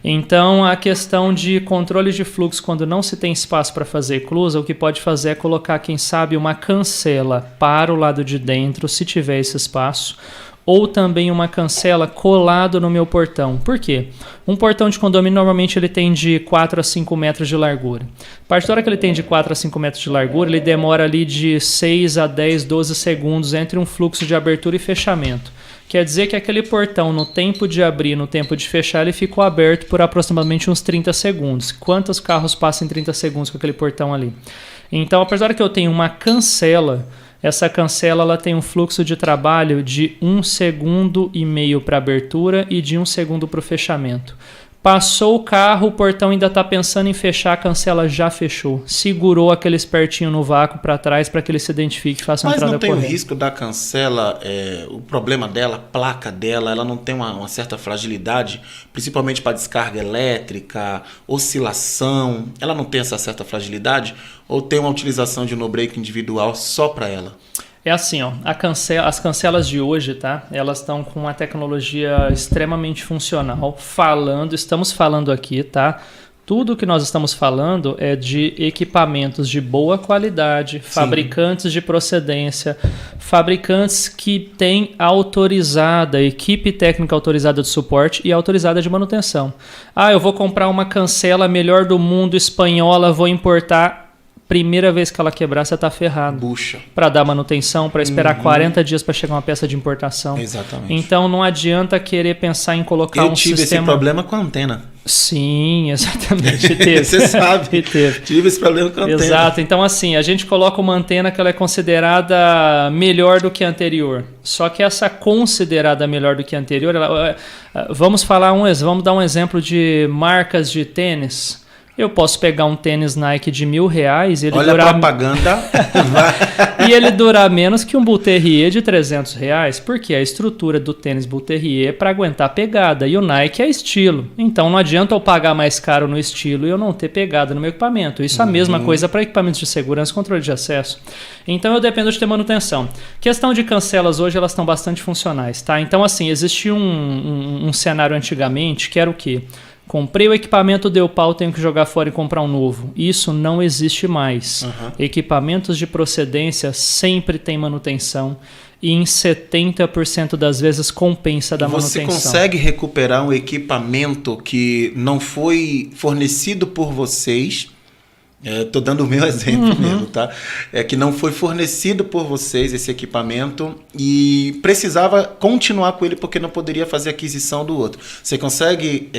Então, a questão de controle de fluxo, quando não se tem espaço para fazer eclusa, o que pode fazer é colocar, quem sabe, uma cancela para o lado de dentro, se tiver esse espaço, ou também uma cancela colado no meu portão. Por quê? Um portão de condomínio normalmente ele tem de 4 a 5 metros de largura. A partir da hora que ele tem de 4 a 5 metros de largura, ele demora ali de 6 a 10, 12 segundos entre um fluxo de abertura e fechamento. Quer dizer que aquele portão, no tempo de abrir e no tempo de fechar, ele ficou aberto por aproximadamente uns 30 segundos. Quantos carros passam em 30 segundos com aquele portão ali? Então, apesar que eu tenho uma cancela, essa cancela ela tem um fluxo de trabalho de 1,5 segundo para abertura e de 1 segundo para o fechamento. Passou o carro, o portão ainda está pensando em fechar, a cancela já fechou. Segurou aquele espertinho no vácuo para trás para que ele se identifique e faça uma entrada correta. Mas não tem o risco da cancela, o problema dela, a placa dela, ela não tem uma certa fragilidade, principalmente para descarga elétrica, oscilação, ela não tem essa certa fragilidade? Ou tem uma utilização de no-break individual só para ela? É assim, ó, as cancelas de hoje, tá? Elas estão com uma tecnologia extremamente funcional. Estamos falando aqui, tá? Tudo que nós estamos falando é de equipamentos de boa qualidade, fabricantes de procedência, fabricantes que têm autorizada, equipe técnica autorizada de suporte e autorizada de manutenção. Eu vou comprar uma cancela melhor do mundo, espanhola, vou importar. Primeira vez que ela quebrar, você está ferrado. Bucha. Para dar manutenção, para esperar 40 dias para chegar uma peça de importação. Exatamente. Então não adianta querer pensar em colocar um sistema... Eu tive esse problema com a antena. Sim, exatamente. Teve. Você sabe. Tive esse problema com a antena. Exato. Então assim, a gente coloca uma antena que ela é considerada melhor do que a anterior. Só que essa considerada melhor do que a anterior... vamos dar um exemplo de marcas de tênis. Eu posso pegar um tênis Nike de R$1.000 e ele Olha durar... a propaganda. E ele durar menos que um Bull Terrier de R$300, porque a estrutura do tênis Bull Terrier é para aguentar pegada e o Nike é estilo. Então não adianta eu pagar mais caro no estilo e eu não ter pegada no meu equipamento. Isso é a mesma coisa para equipamentos de segurança e controle de acesso. Então eu dependo de ter manutenção. Questão de cancelas hoje, elas estão bastante funcionais, tá? Então assim, existia um cenário antigamente que era o quê? Comprei o equipamento, deu pau, tenho que jogar fora e comprar um novo. Isso não existe mais. Equipamentos de procedência sempre tem manutenção e em 70% das vezes compensa da manutenção. Você consegue recuperar um equipamento que não foi fornecido por vocês? Estou dando o meu exemplo mesmo, tá? Que não foi fornecido por vocês esse equipamento e precisava continuar com ele porque não poderia fazer aquisição do outro. Você consegue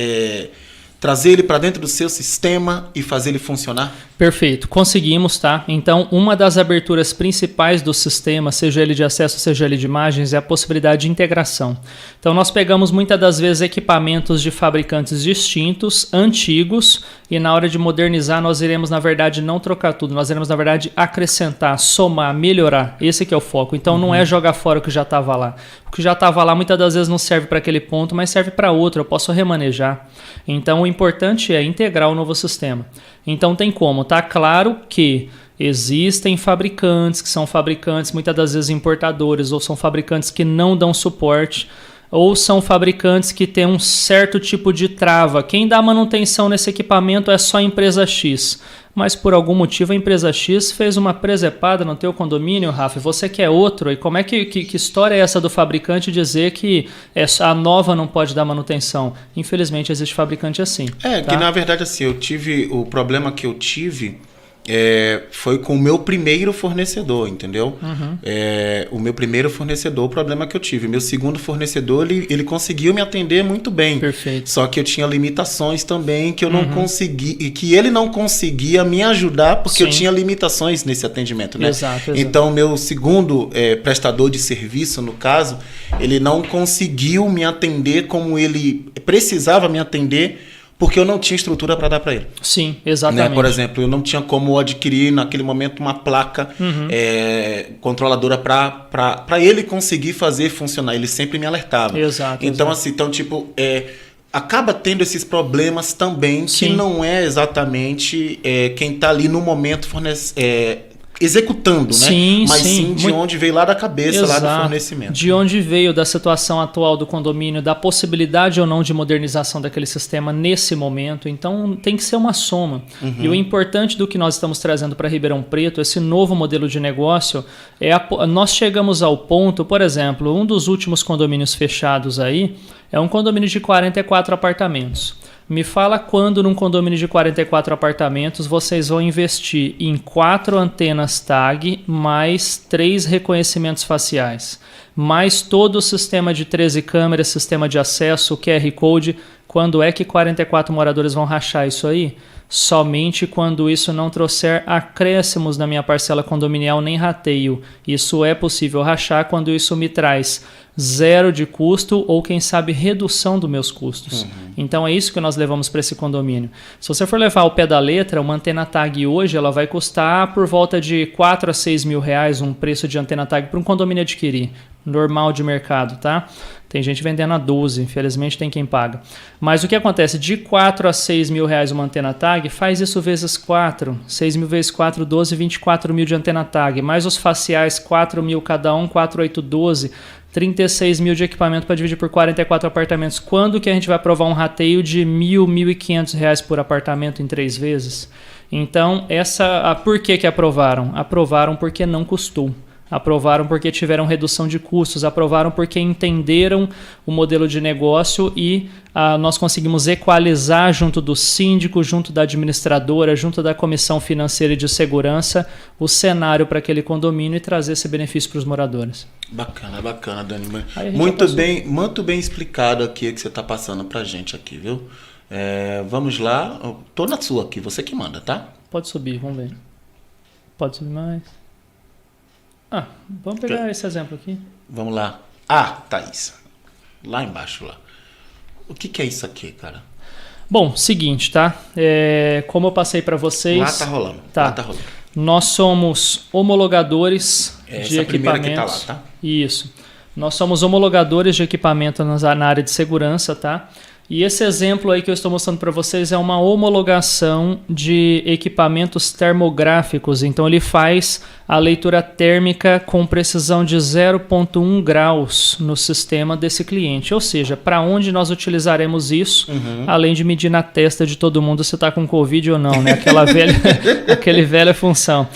trazer ele para dentro do seu sistema e fazer ele funcionar? Perfeito, conseguimos, tá? Então, uma das aberturas principais do sistema, seja ele de acesso, seja ele de imagens, é a possibilidade de integração. Então, nós pegamos muitas das vezes equipamentos de fabricantes distintos, antigos, e na hora de modernizar, nós iremos, na verdade, não trocar tudo, nós iremos, na verdade, acrescentar, somar, melhorar. Esse que é o foco. Então, não é jogar fora o que já estava lá. O que já estava lá, muitas das vezes, não serve para aquele ponto, mas serve para outro, eu posso remanejar. Então, o importante é integrar o novo sistema. Então, tem como. Tá claro que Existem fabricantes que são fabricantes, muitas das vezes importadores, ou são fabricantes que não dão suporte, ou são fabricantes que têm um certo tipo de trava. Quem dá manutenção nesse equipamento é só a empresa X. Mas por algum motivo a empresa X fez uma presepada no teu condomínio, Rafa, e você quer outro. E como é que história é essa do fabricante dizer que a nova não pode dar manutenção? Infelizmente existe fabricante assim. Que na verdade assim, o problema que eu tive foi com o meu primeiro fornecedor, entendeu? O meu primeiro fornecedor, o problema que eu tive. Meu segundo fornecedor, ele conseguiu me atender muito bem. Perfeito. Só que eu tinha limitações também que eu não consegui, e que ele não conseguia me ajudar porque eu tinha limitações nesse atendimento, né? Exato. Então, meu segundo prestador de serviço, no caso, ele não conseguiu me atender como ele precisava me atender, porque eu não tinha estrutura para dar para ele. Sim, exatamente. Né? Por exemplo, eu não tinha como adquirir naquele momento uma placa controladora para ele conseguir fazer funcionar. Ele sempre me alertava. Exato. Então, assim, acaba tendo esses problemas também, que não é exatamente quem está ali no momento executando, né? Sim, mas sim de onde veio lá da cabeça, lá do fornecimento. De onde veio da situação atual do condomínio, da possibilidade ou não de modernização daquele sistema nesse momento. Então tem que ser uma soma. E o importante do que nós estamos trazendo para Ribeirão Preto, esse novo modelo de negócio, nós chegamos ao ponto, por exemplo, um dos últimos condomínios fechados aí é um condomínio de 44 apartamentos. Me fala quando num condomínio de 44 apartamentos vocês vão investir em 4 antenas TAG, mais 3 reconhecimentos faciais, mais todo o sistema de 13 câmeras, sistema de acesso, QR Code. Quando é que 44 moradores vão rachar isso aí? Somente quando isso não trouxer acréscimos na minha parcela condominial nem rateio. Isso é possível rachar quando isso me traz zero de custo ou, quem sabe, redução dos meus custos. Então é isso que nós levamos para esse condomínio. Se você for levar ao pé da letra, uma antena TAG hoje ela vai custar por volta de 4 a 6 mil reais um preço de antena TAG para um condomínio adquirir. Normal de mercado, tá? Tem gente vendendo a 12, infelizmente tem quem paga. Mas o que acontece? De 4 a 6 mil reais uma antena TAG, faz isso vezes 4. 6 mil vezes 4, 12, 24 mil de antena TAG. Mais os faciais, 4 mil cada um, 4, 8, 12. 36 mil de equipamento para dividir por 44 apartamentos. Quando que a gente vai aprovar um rateio de R$ 1.500 reais por apartamento em 3 vezes? Então, por que aprovaram? Aprovaram porque não custou. Aprovaram porque tiveram redução de custos, aprovaram porque entenderam o modelo de negócio e nós conseguimos equalizar junto do síndico, junto da administradora, junto da comissão financeira e de segurança o cenário para aquele condomínio e trazer esse benefício para os moradores. Bacana, Dani. Muito bem explicado aqui o que você está passando para a gente aqui, viu? Vamos lá. Tô na sua aqui, você que manda, tá? Pode subir, vamos ver. Pode subir mais. Vamos pegar esse exemplo aqui. Vamos lá. Thaís. Lá embaixo, lá. O que é isso aqui, cara? Bom, seguinte, tá? Como eu passei para vocês... Lá tá rolando. Nós somos homologadores de equipamentos. Que tá lá, tá? Isso. Nós somos homologadores de equipamento na área de segurança, tá? E esse exemplo aí que eu estou mostrando para vocês é uma homologação de equipamentos termográficos. Então ele faz a leitura térmica com precisão de 0,1 graus no sistema desse cliente. Ou seja, para onde nós utilizaremos isso, além de medir na testa de todo mundo se está com Covid ou não, né? Aquela velha função.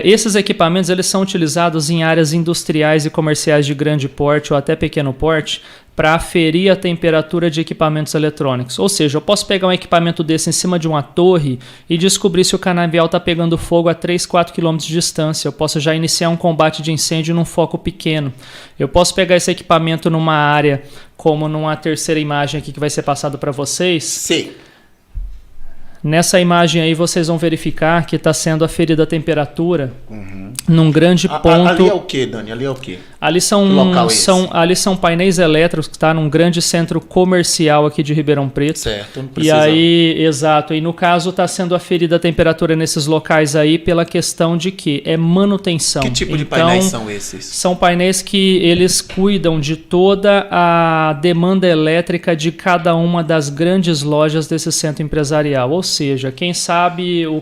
Esses equipamentos eles são utilizados em áreas industriais e comerciais de grande porte ou até pequeno porte, para aferir a temperatura de equipamentos eletrônicos. Ou seja, eu posso pegar um equipamento desse em cima de uma torre e descobrir se o canavial está pegando fogo a 3, 4 km de distância. Eu posso já iniciar um combate de incêndio num foco pequeno. Eu posso pegar esse equipamento numa área, como numa terceira imagem aqui que vai ser passada para vocês. Sim. Nessa imagem aí vocês vão verificar que está sendo aferida a temperatura num grande ponto. Ali é o que, Dani? Ali é o que? Ali são, local é ali são painéis elétricos que está num grande centro comercial aqui de Ribeirão Preto. Certo, não E precisa. aí, exato, e no caso está sendo aferida a temperatura nesses locais aí pela questão de que é manutenção. Que tipo de Então, painéis são esses? são painéis que eles cuidam de toda a demanda elétrica de cada uma das grandes lojas desse centro empresarial. Ou seja, quem sabe o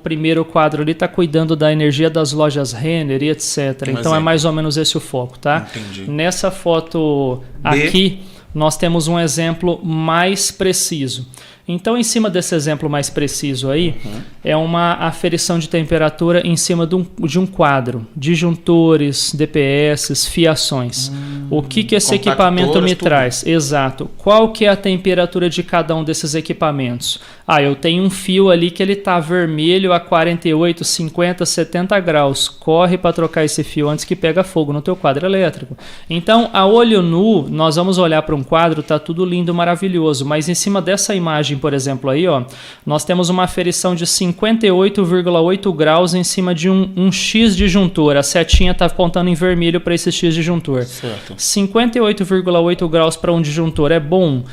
primeiro quadro ali está cuidando da energia das lojas Renner e etc. Então é mais ou menos esse o foco, tá? Entendi. Nessa foto aqui, nós temos um exemplo mais preciso. Então, em cima desse exemplo mais preciso aí, é uma aferição de temperatura em cima de um quadro, disjuntores, DPS, fiações. O que esse equipamento me traz? Exato. Qual que é a temperatura de cada um desses equipamentos? Eu tenho um fio ali que ele está vermelho a 48, 50, 70 graus. Corre para trocar esse fio antes que pega fogo no teu quadro elétrico. Então, a olho nu, nós vamos olhar para um quadro, tá tudo lindo, maravilhoso, mas em cima dessa imagem, por exemplo, aí, ó, nós temos uma aferição de 58,8 graus em cima de um X disjuntor. A setinha está apontando em vermelho para esse X disjuntor. Certo. 58,8 graus para um disjuntor é bom?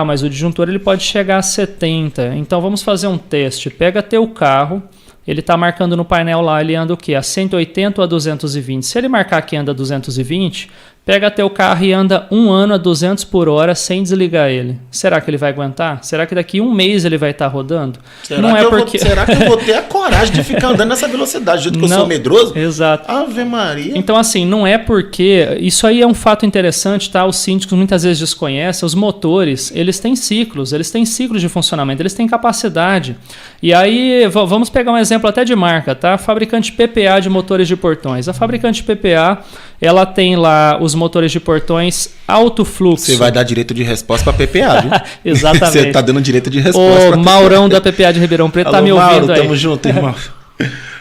Mas o disjuntor ele pode chegar a 70. Então vamos fazer um teste. Pega teu carro. Ele está marcando no painel lá, ele anda o quê? A 180 ou a 220? Se ele marcar que anda a 220, pega teu carro e anda 1 ano a 200 por hora sem desligar ele. Será que ele vai aguentar? Será que daqui 1 mês ele vai estar rodando? Será que eu vou ter a coragem de ficar andando nessa velocidade, do jeito que eu sou medroso? Exato. Ave Maria. Então, assim, não é porque... Isso aí é um fato interessante, tá? Os síndicos muitas vezes desconhecem. Os motores, eles têm ciclos de funcionamento, eles têm capacidade. E aí, vamos pegar um exemplo até de marca, tá? Fabricante PPA de motores de portões. A fabricante PPA, ela tem lá os motores de portões alto fluxo. Você vai dar direito de resposta para PPA, viu? Exatamente. Você tá dando direito de resposta. O Maurão da PPA de Ribeirão Preto tá me ouvindo Mauro, aí. Tamo junto, irmão.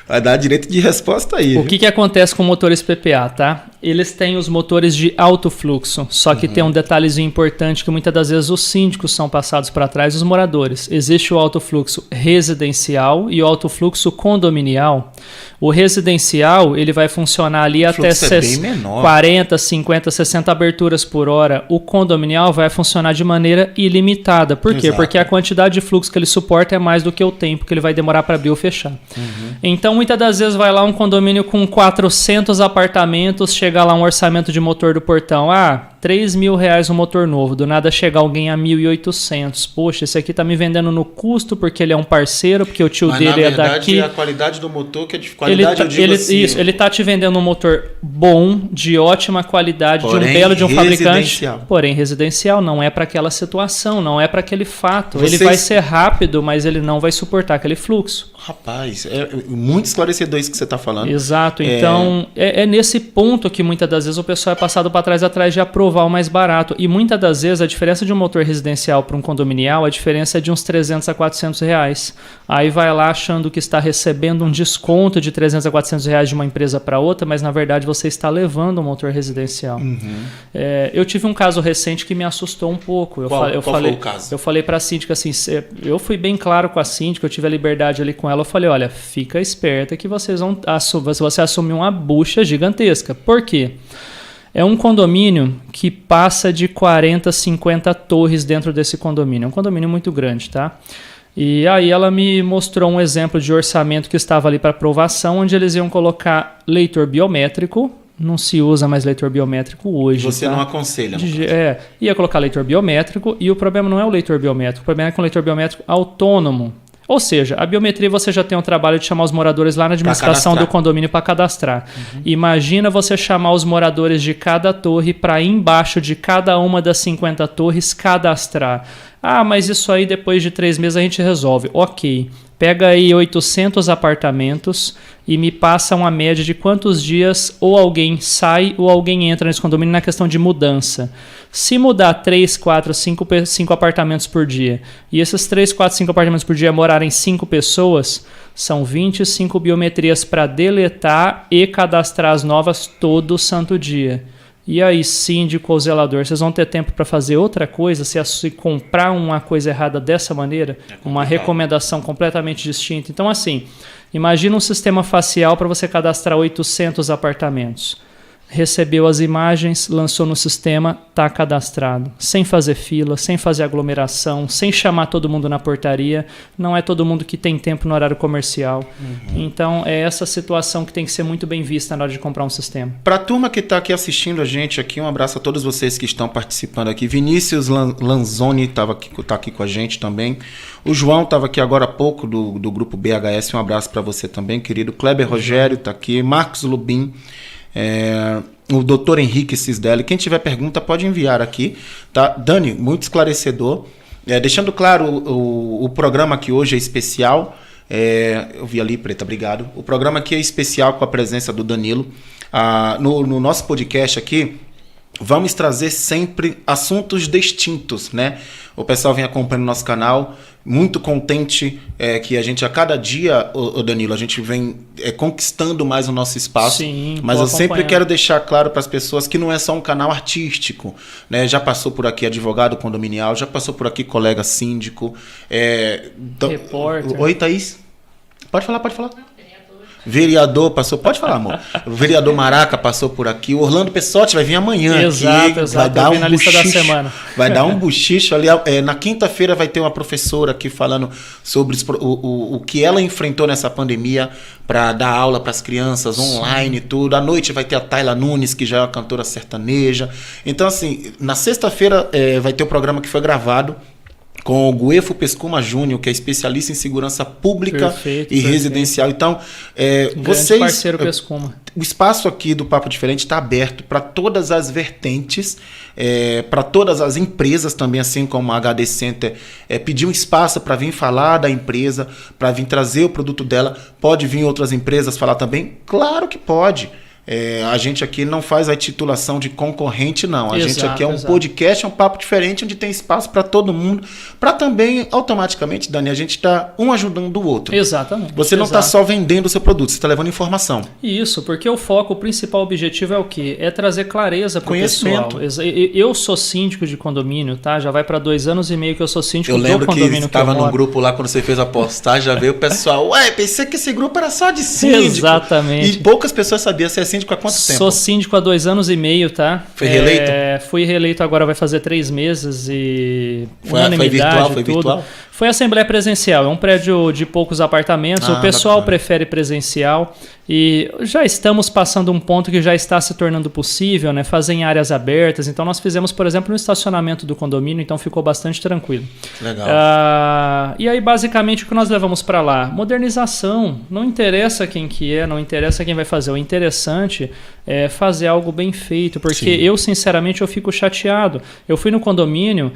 Vai dar direito de resposta aí. O que acontece com motores PPA, tá? Eles têm os motores de alto fluxo, só que tem um detalhezinho importante que muitas das vezes os síndicos são passados para trás, os moradores. Existe o alto fluxo residencial e o alto fluxo condominial. O residencial, ele vai funcionar ali até 40, 50, 60 aberturas por hora. O condominial vai funcionar de maneira ilimitada. Por quê? Exato. Porque a quantidade de fluxo que ele suporta é mais do que o tempo que ele vai demorar para abrir ou fechar. Então, muitas das vezes vai lá um condomínio com 400 apartamentos, chega lá um orçamento de motor do portão. R$3.000 um motor novo. Do nada chega alguém a 1.800. Poxa, esse aqui tá me vendendo no custo porque ele é um parceiro, porque o tio dele é daqui. Mas na verdade a qualidade do motor, que é de qualidade, eu digo assim... Isso, ele tá te vendendo um motor bom, de ótima qualidade, de um fabricante. Porém, residencial. Não é para aquela situação, não é para aquele fato. Ele vai ser rápido, mas ele não vai suportar aquele fluxo. Rapaz, é muito esclarecedor isso que você está falando. Exato. Então, é nesse ponto que muitas das vezes o pessoal é passado para trás atrás de aprovar o mais barato. E muitas das vezes a diferença de um motor residencial para um condominial, a diferença é de uns R$300 a R$400. Aí vai lá achando que está recebendo um desconto de R$300 a R$400 de uma empresa para outra, mas na verdade você está levando um motor residencial. Eu tive um caso recente que me assustou um pouco. Qual foi o caso? Eu falei para a síndica assim, eu fui bem claro com a síndica, eu tive a liberdade ali com ela. Eu falei, olha, fica esperta que você assumir uma bucha gigantesca. Por quê? É um condomínio que passa de 40, 50 torres dentro desse condomínio. É um condomínio muito grande, tá? E aí ela me mostrou um exemplo de orçamento que estava ali para aprovação, onde eles iam colocar leitor biométrico. Não se usa mais leitor biométrico hoje. Você tá? não aconselha. Ia colocar leitor biométrico e o problema não é o leitor biométrico. O problema é com o leitor biométrico autônomo. Ou seja, a biometria você já tem um trabalho de chamar os moradores lá na administração do condomínio para cadastrar. Imagina você chamar os moradores de cada torre para embaixo de cada uma das 50 torres cadastrar. Mas isso aí depois de 3 meses a gente resolve. Ok. Pega aí 800 apartamentos e me passa uma média de quantos dias ou alguém sai ou alguém entra nesse condomínio na questão de mudança. Se mudar 3, 4, 5 apartamentos por dia e esses 3, 4, 5 apartamentos por dia morarem 5 pessoas, são 25 biometrias para deletar e cadastrar as novas todo santo dia. E aí, síndico ou zelador, vocês vão ter tempo para fazer outra coisa? Se comprar uma coisa errada dessa maneira, uma recomendação completamente distinta. Então, assim, imagina um sistema facial para você cadastrar 800 apartamentos. recebeu as imagens, lançou no sistema, está cadastrado. Sem fazer fila, sem fazer aglomeração, sem chamar todo mundo na portaria. Não é todo mundo que tem tempo no horário comercial. Então, é essa situação que tem que ser muito bem vista na hora de comprar um sistema. Para a turma que está aqui assistindo a gente aqui, um abraço a todos vocês que estão participando aqui. Vinícius Lanzoni tá aqui com a gente também. O João estava aqui agora há pouco do grupo BHS. Um abraço para você também, querido. Kleber Rogério está aqui. Marcos Lubim. O doutor Henrique Cisdelli. Quem tiver pergunta pode enviar aqui, tá? Dani, muito esclarecedor. Deixando claro, o programa aqui hoje é especial. Eu vi ali, Preta, obrigado. O programa aqui é especial com a presença do Danilo. No nosso podcast aqui, vamos trazer sempre assuntos distintos, né? O pessoal vem acompanhando o nosso canal, muito contente que a gente, a cada dia, o Danilo, a gente vem conquistando mais o nosso espaço. Sim, mas eu sempre quero deixar claro para as pessoas que não é só um canal artístico, né? Já passou por aqui advogado condominial, já passou por aqui colega síndico. Repórter. Oi, Thaís. Pode falar. Vereador passou, pode falar, amor. O vereador Maraca passou por aqui. O Orlando Pessotti vai vir amanhã. Exato. Vai dar um lista da semana. Vai dar um buchicho ali. Na quinta-feira vai ter uma professora aqui falando sobre o que ela enfrentou nessa pandemia para dar aula para as crianças online e tudo. À noite vai ter a Tayla Nunes, que já é uma cantora sertaneja. Então, assim, na sexta-feira vai ter o programa que foi gravado com o Guefo Pescuma Júnior, que é especialista em segurança pública e residencial. Então, vocês... parceiro Pescuma. O espaço aqui do Papo Diferente está aberto para todas as vertentes, para todas as empresas também, assim como a HD Center pediu um espaço para vir falar da empresa, para vir trazer o produto dela. Pode vir outras empresas falar também? Claro que pode. A gente aqui não faz a titulação de concorrente, não. A gente aqui é um podcast, é um papo diferente, onde tem espaço para todo mundo, para também, automaticamente, Dani, a gente está um ajudando o outro. Exatamente. Você não está só vendendo o seu produto, você está levando informação. Isso, porque o foco, o principal objetivo é o quê? É trazer clareza para o pessoal. Eu sou síndico de condomínio, tá? Já vai para 2 anos e meio que eu sou síndico do condomínio que eu moro. Eu lembro que estava no grupo lá, quando você fez a postagem, já veio o pessoal, pensei que esse grupo era só de síndico. Exatamente. E poucas pessoas sabiam se é síndico há quanto tempo? Sou síndico há 2 anos e meio, tá? Foi reeleito? Fui reeleito agora, vai fazer 3 meses e foi virtual? Foi assembleia presencial, é um prédio de poucos apartamentos, o pessoal prefere presencial e já estamos passando um ponto que já está se tornando possível, né? Fazer em áreas abertas, então nós fizemos, por exemplo, no estacionamento do condomínio, então ficou bastante tranquilo. Legal. E aí, basicamente, o que nós levamos para lá? Modernização, não interessa quem que é, não interessa quem vai fazer, o interessante é fazer algo bem feito, porque eu, sinceramente, eu fico chateado. Eu fui no condomínio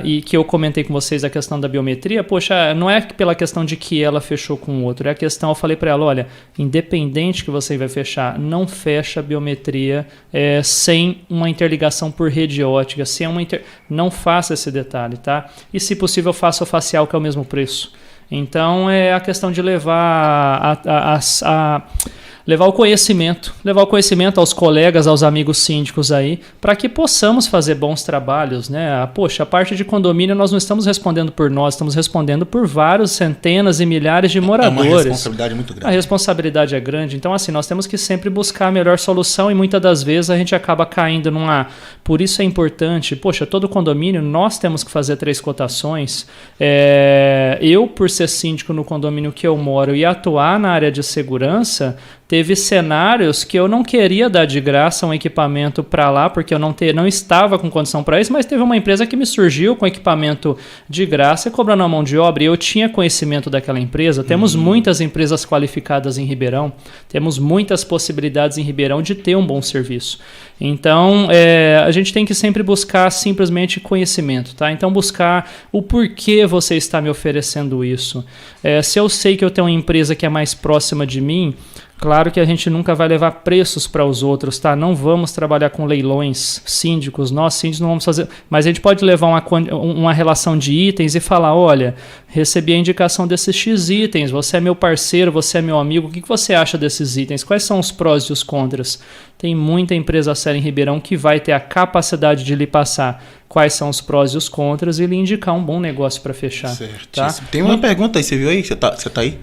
e que eu comentei com vocês a questão da biometria, poxa, não é pela questão de que ela fechou com o outro, é a questão, eu falei para ela, olha, independente que você vai fechar, não fecha a biometria sem uma interligação por rede ótica, não faça esse detalhe, tá? E se possível, faça o facial, que é o mesmo preço. Então, é a questão de levar levar o conhecimento aos colegas, aos amigos síndicos aí, para que possamos fazer bons trabalhos, né? Poxa, a parte de condomínio nós não estamos respondendo por nós, estamos respondendo por vários, centenas e milhares de moradores. É uma responsabilidade muito grande. A responsabilidade é grande, então assim, nós temos que sempre buscar a melhor solução e muitas das vezes a gente acaba caindo numa... Por isso é importante, poxa, todo condomínio nós temos que fazer 3 cotações. Eu, por ser síndico no condomínio que eu moro e atuar na área de segurança, teve cenários que eu não queria dar de graça um equipamento para lá, porque eu não estava com condição para isso, mas teve uma empresa que me surgiu com equipamento de graça e cobrando a mão de obra, e eu tinha conhecimento daquela empresa. Temos muitas empresas qualificadas em Ribeirão, temos muitas possibilidades em Ribeirão de ter um bom serviço. Então, a gente tem que sempre buscar simplesmente conhecimento, tá? Então, buscar o porquê você está me oferecendo isso. Se eu sei que eu tenho uma empresa que é mais próxima de mim, claro que a gente nunca vai levar preços para os outros, tá? Não vamos trabalhar com leilões síndicos, nós síndicos não vamos fazer, mas a gente pode levar uma relação de itens e falar, olha, recebi a indicação desses X itens, você é meu parceiro, você é meu amigo, o que você acha desses itens? Quais são os prós e os contras? Tem muita empresa séria em Ribeirão que vai ter a capacidade de lhe passar quais são os prós e os contras e lhe indicar um bom negócio para fechar. Certíssimo. Tá? Tem uma pergunta aí, você viu aí? Você tá aí?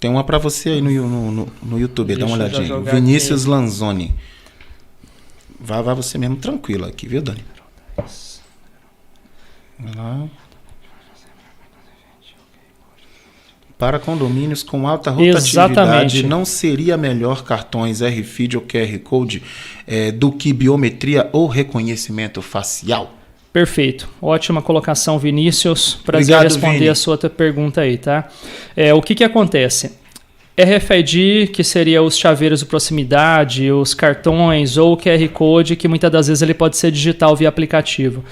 Tem uma pra você aí no YouTube, dá uma Deixa eu olhadinha. jogar Vinícius aqui. Lanzoni. Vai você mesmo tranquilo aqui, viu, Dani? Vai lá. Para condomínios com alta rotatividade, Exatamente. não seria melhor cartões RFID ou QR Code do que biometria ou reconhecimento facial? Perfeito. Ótima colocação, Vinícius. Prazer Obrigado, responder Vini. a sua outra pergunta aí, tá? O que acontece? RFID, que seria os chaveiros de proximidade, os cartões ou o QR Code, que muitas das vezes ele pode ser digital via aplicativo.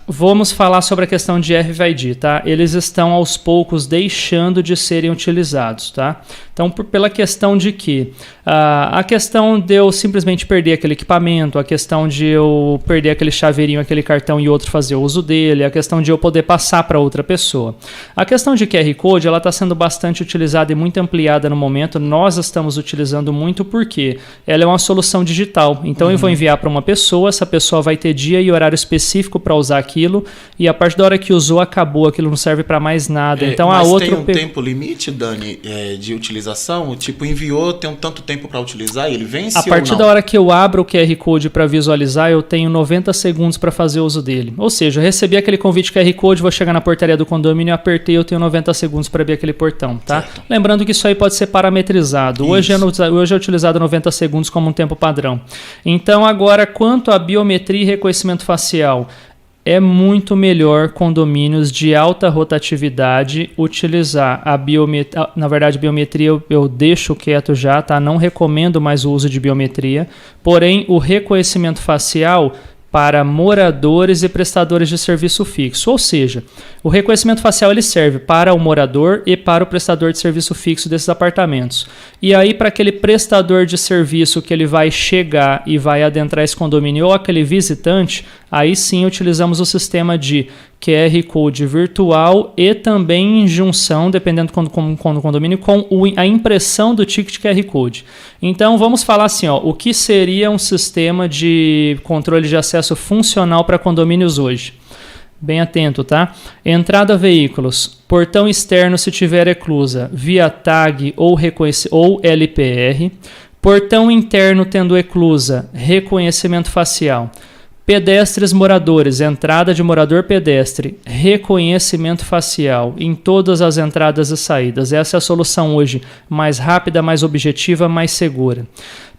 Vamos falar sobre a questão de RFID, tá? Eles estão aos poucos deixando de serem utilizados, tá? Então, pela questão de que a questão de eu simplesmente perder aquele equipamento, a questão de eu perder aquele chaveirinho, aquele cartão e outro fazer uso dele, a questão de eu poder passar para outra pessoa. A questão de QR Code, ela está sendo bastante utilizada e muito ampliada no momento. Nós estamos utilizando muito porque ela é uma solução digital. Então, eu vou enviar para uma pessoa, essa pessoa vai ter dia e horário específico para usar aquilo, e a partir da hora que usou, acabou, aquilo não serve para mais nada. Então, mas a outra tem um tempo limite, Dani, de utilização? Tipo, enviou, tem um tanto tempo para utilizar e ele vence a partir ou não? da hora que eu abro o QR Code para visualizar, eu tenho 90 segundos para fazer uso dele. Ou seja, eu recebi aquele convite QR Code, vou chegar na portaria do condomínio, apertei, eu tenho 90 segundos para abrir aquele portão, tá? Certo. Lembrando que isso aí pode ser parametrizado. Hoje é utilizado 90 segundos como um tempo padrão. Então, agora, quanto a biometria e reconhecimento facial, é muito melhor condomínios de alta rotatividade utilizar a biometria. Na verdade, biometria eu deixo quieto já, tá? Não recomendo mais o uso de biometria. Porém, o reconhecimento facial para moradores e prestadores de serviço fixo. Ou seja, o reconhecimento facial ele serve para o morador e para o prestador de serviço fixo desses apartamentos. E aí, para aquele prestador de serviço que ele vai chegar e vai adentrar esse condomínio ou aquele visitante, aí sim utilizamos o sistema de QR Code virtual e também em junção, dependendo do condomínio, com a impressão do ticket QR Code. Então, vamos falar assim, o que seria um sistema de controle de acesso funcional para condomínios hoje? Bem atento, tá? Entrada veículos, portão externo se tiver eclusa, via tag ou LPR, portão interno tendo eclusa, reconhecimento facial. Pedestres moradores, entrada de morador pedestre, reconhecimento facial em todas as entradas e saídas. Essa é a solução hoje mais rápida, mais objetiva, mais segura.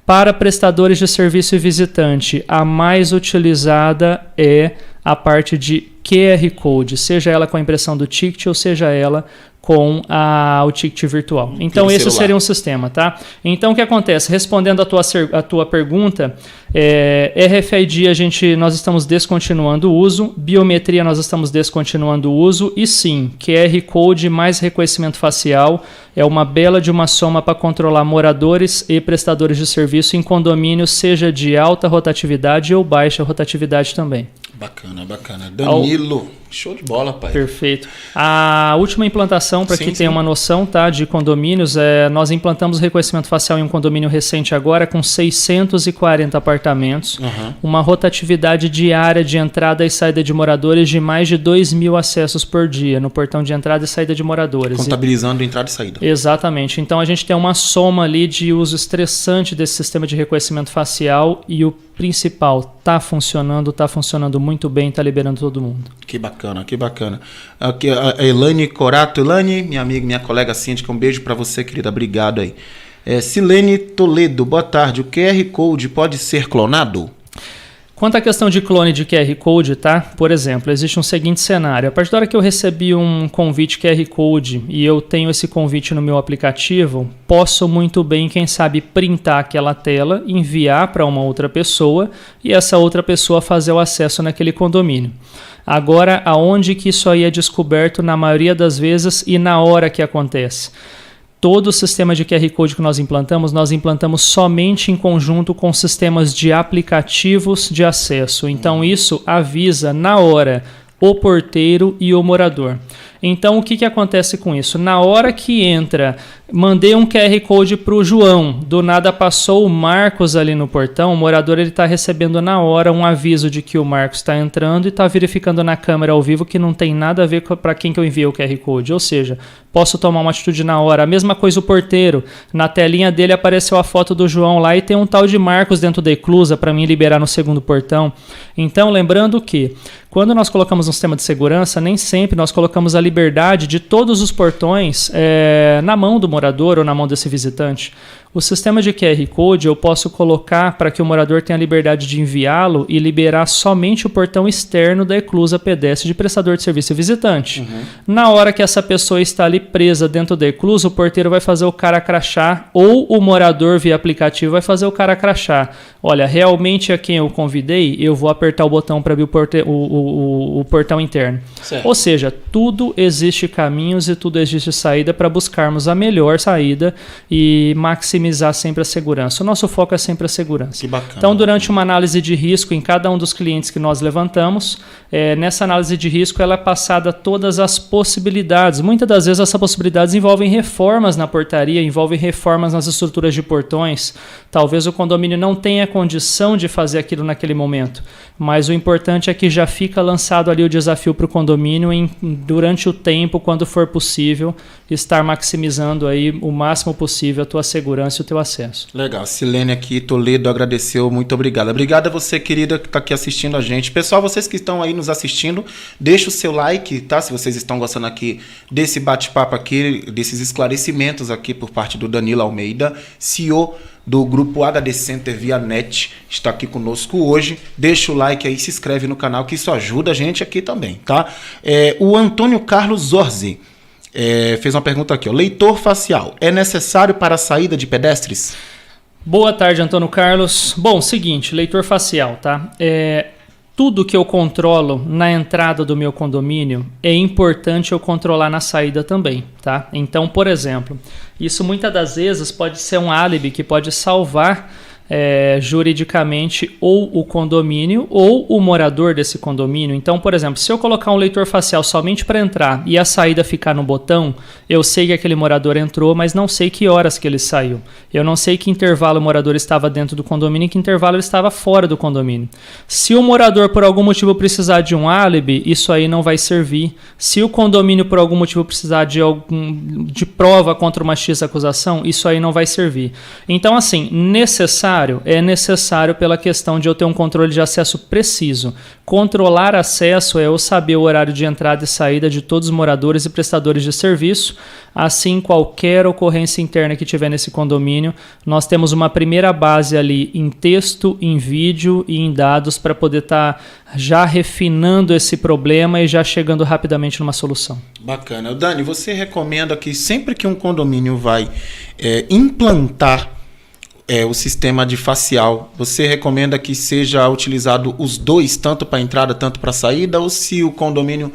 Para prestadores de serviço e visitante, a mais utilizada é a parte de QR Code, seja ela com a impressão do ticket ou seja ela com o ticket virtual. Então, esse seria um sistema, tá? Então, o que acontece? Respondendo a tua pergunta, RFID nós estamos descontinuando o uso, biometria nós estamos descontinuando o uso, e sim, QR Code mais reconhecimento facial é uma bela de uma soma para controlar moradores e prestadores de serviço em condomínios, seja de alta rotatividade ou baixa rotatividade também. Bacana, bacana. Danilo, show de bola, pai. Perfeito. A última implantação, para que tenha uma noção, tá, de condomínios, nós implantamos reconhecimento facial em um condomínio recente agora com 640 apartamentos, uma rotatividade diária de entrada e saída de moradores de mais de 2.000 acessos por dia no portão de entrada e saída de moradores. Contabilizando entrada e saída. Exatamente. Então a gente tem uma soma ali de uso estressante desse sistema de reconhecimento facial e o principal, tá funcionando muito bem, tá liberando todo mundo. Que bacana, que bacana. Aqui a Elaine Corato. Elaine, minha amiga, minha colega síndica, um beijo para você, querida. Obrigado aí. Silene Toledo, boa tarde. O QR Code pode ser clonado? Quanto à questão de clone de QR Code, tá? Por exemplo, existe um seguinte cenário. A partir da hora que eu recebi um convite QR Code e eu tenho esse convite no meu aplicativo, posso muito bem, quem sabe, printar aquela tela, enviar para uma outra pessoa e essa outra pessoa fazer o acesso naquele condomínio. Agora, aonde que isso aí é descoberto na maioria das vezes e na hora que acontece? Todo o sistema de QR Code que nós implantamos somente em conjunto com sistemas de aplicativos de acesso. Então, isso avisa na hora o porteiro e o morador. Então, o que acontece com isso? Na hora que entra, mandei um QR Code para o João, do nada passou o Marcos ali no portão, o morador está recebendo na hora um aviso de que o Marcos está entrando e está verificando na câmera ao vivo que não tem nada a ver para quem que eu enviei o QR Code. Ou seja, posso tomar uma atitude na hora. A mesma coisa o porteiro. Na telinha dele apareceu a foto do João lá e tem um tal de Marcos dentro da eclusa para mim liberar no segundo portão. Então, lembrando que quando nós colocamos um sistema de segurança, nem sempre nós colocamos a liberdade de todos os portões na mão do morador ou na mão desse visitante. O sistema de QR Code eu posso colocar para que o morador tenha a liberdade de enviá-lo e liberar somente o portão externo da eclusa pedestre de prestador de serviço e visitante. Uhum. Na hora que essa pessoa está ali presa dentro da eclusa, o porteiro vai fazer o cara crachá ou o morador via aplicativo vai fazer o cara crachá. Olha, realmente a quem eu convidei, eu vou apertar o botão para abrir o portão interno. Certo. Ou seja, tudo existe caminhos e tudo existe saída para buscarmos a melhor saída e maximizar sempre a segurança. O nosso foco é sempre a segurança. Que bacana. Então, durante uma análise de risco em cada um dos clientes que nós levantamos, nessa análise de risco ela é passada todas as possibilidades. Muitas das vezes essas possibilidades envolvem reformas na portaria, envolvem reformas nas estruturas de portões. Talvez o condomínio não tenha condição de fazer aquilo naquele momento, mas o importante é que já fica lançado ali o desafio para o condomínio durante o tempo, quando for possível, estar maximizando aí o máximo possível a tua segurança e o teu acesso. Legal. Silene aqui, Toledo, agradeceu. Muito obrigado. Obrigado a você, querida, que está aqui assistindo a gente. Pessoal, vocês que estão aí nos assistindo, deixa o seu like, tá? Se vocês estão gostando aqui desse bate-papo aqui, desses esclarecimentos aqui por parte do Danilo Almeida, CEO do grupo HD Center via net, está aqui conosco hoje. Deixa o like aí, se inscreve no canal, que isso ajuda a gente aqui também, tá? O Antônio Carlos Zorzi fez uma pergunta aqui, ó. Leitor facial é necessário para a saída de pedestres? Boa tarde, Antônio Carlos. Bom, seguinte, leitor facial, tá? Tudo que eu controlo na entrada do meu condomínio é importante eu controlar na saída também, tá? Então, por exemplo, isso muitas das vezes pode ser um álibi que pode salvar juridicamente ou o condomínio ou o morador desse condomínio. Então, por exemplo, se eu colocar um leitor facial somente para entrar e a saída ficar no botão, eu sei que aquele morador entrou, mas não sei que horas que ele saiu. Eu não sei que intervalo o morador estava dentro do condomínio e que intervalo ele estava fora do condomínio. Se o morador por algum motivo precisar de um álibi, isso aí não vai servir. Se o condomínio por algum motivo precisar de prova contra uma X acusação, isso aí não vai servir. Então, assim, é necessário pela questão de eu ter um controle de acesso preciso. Controlar acesso é eu saber o horário de entrada e saída de todos os moradores e prestadores de serviço. Assim, qualquer ocorrência interna que tiver nesse condomínio, nós temos uma primeira base ali em texto, em vídeo e em dados para poder estar já refinando esse problema e já chegando rapidamente numa solução. Bacana. Dani, você recomenda que sempre que um condomínio vai implantar o sistema de facial, você recomenda que seja utilizado os dois, tanto para entrada, tanto para saída, ou se o condomínio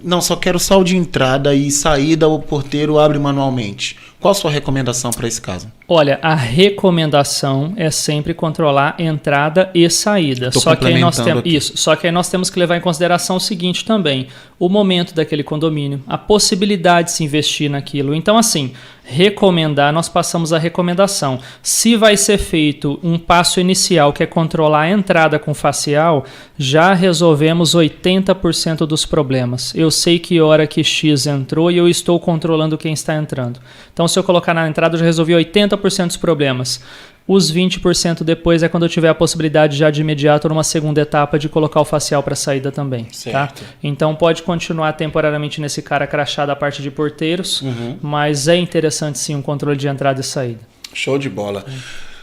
não, só quero só o de entrada e saída, o porteiro abre manualmente? Qual a sua recomendação para esse caso? Olha, a recomendação é sempre controlar entrada e saída. Só que aí nós temos que levar em consideração o seguinte também: o momento daquele condomínio, a possibilidade de se investir naquilo. Então, assim, recomendar, nós passamos a recomendação. Se vai ser feito um passo inicial, que é controlar a entrada com facial, já resolvemos 80% dos problemas. Eu sei que hora que X entrou e eu estou controlando quem está entrando. Então, se eu colocar na entrada, eu já resolvi 80% dos problemas. Os 20% depois é quando eu tiver a possibilidade já de imediato, numa segunda etapa, de colocar o facial para saída também. Tá? Então pode continuar temporariamente nesse cara crachá da parte de porteiros, mas é interessante sim um controle de entrada e saída. Show de bola.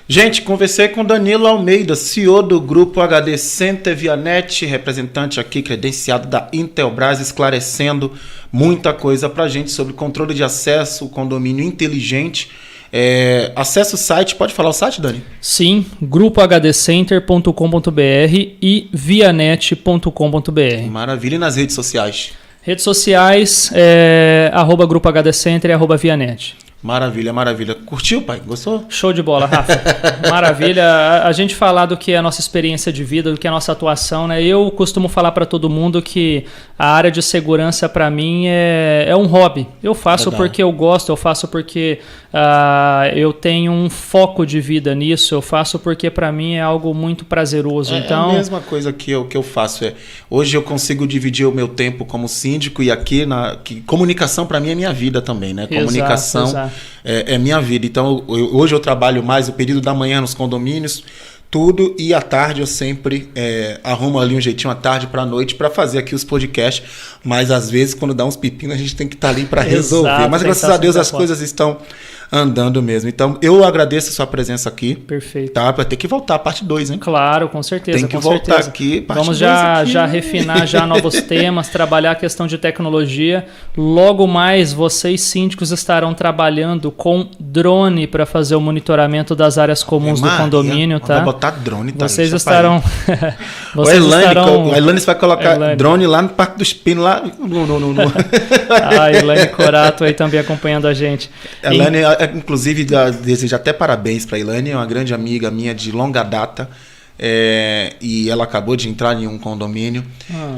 Gente, conversei com Danilo Almeida, CEO do grupo HD Center via net, representante aqui credenciado da Intelbras, esclarecendo muita coisa pra gente sobre controle de acesso, condomínio inteligente. Acesse o site, pode falar o site, Dani? Sim, grupohdcenter.com.br e vianet.com.br. Maravilha. E nas redes sociais? Redes sociais, @grupohdcenter e @vianet. Maravilha, maravilha. Curtiu, pai? Gostou? Show de bola, Rafa. Maravilha. A gente falar do que é a nossa experiência de vida, do que é a nossa atuação, né? Eu costumo falar para todo mundo que a área de segurança para mim é um hobby. Eu faço porque eu gosto, eu faço porque eu tenho um foco de vida nisso, eu faço porque para mim é algo muito prazeroso. Então, é a mesma coisa que eu faço. Hoje eu consigo dividir o meu tempo como síndico e aqui que comunicação para mim é minha vida também, né? Comunicação. Exato. É minha vida. Então, hoje eu trabalho mais o período da manhã nos condomínios, tudo, e à tarde eu sempre arrumo ali um jeitinho à tarde para a noite para fazer aqui os podcasts. Mas às vezes, quando dá uns pepinos, a gente tem que estar ali para resolver. Exato, mas graças a Deus as coisas estão andando mesmo. Então, eu agradeço a sua presença aqui. Perfeito. Tá? Vai ter que voltar a parte 2, hein? Claro, com certeza. Tem que com voltar certeza. aqui. Vamos já refinar já novos temas, trabalhar a questão de tecnologia. Logo mais, vocês síndicos estarão trabalhando com drone para fazer o monitoramento das áreas comuns do condomínio, tá? Vai botar drone, tá? Vocês estarão... A Elaine vai colocar drone lá no Parque dos Pinos, lá no... A Elaine Corato aí também acompanhando a gente. A Elaine, inclusive, desejo até parabéns para a Elaine, é uma grande amiga minha de longa data. E ela acabou de entrar em um condomínio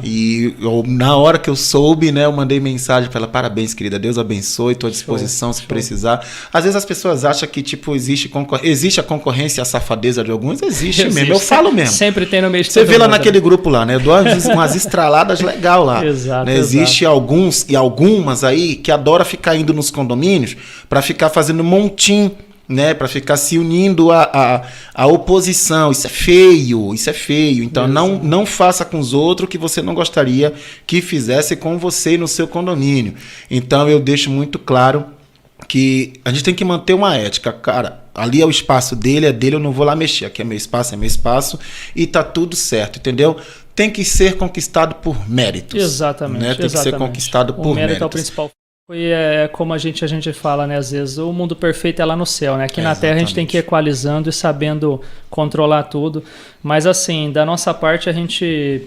e na hora que eu soube, né, eu mandei mensagem para ela: parabéns, querida, Deus abençoe, estou à disposição se precisar. Às vezes as pessoas acham que tipo existe a concorrência e a safadeza de alguns. Existe mesmo, eu falo mesmo. Sempre tem no meio de Você vê lá naquele grupo lá, né? Eu dou umas estraladas legal lá. Exato, né? Existe alguns e algumas aí que adoram ficar indo nos condomínios para ficar fazendo montim, né, para ficar se unindo à oposição. Isso é feio, isso é feio. Então não faça com os outros o que você não gostaria que fizesse com você no seu condomínio. Então eu deixo muito claro que a gente tem que manter uma ética, cara. Ali é o espaço dele, é dele, eu não vou lá mexer. Aqui é meu espaço e tá tudo certo, entendeu? Tem que ser conquistado por méritos. Exatamente. Né? Tem que ser conquistado por méritos. O mérito é o principal. E é como a gente fala, né? Às vezes o mundo perfeito é lá no céu, né? Aqui na Terra a gente tem que ir equalizando e sabendo controlar tudo. Mas assim, da nossa parte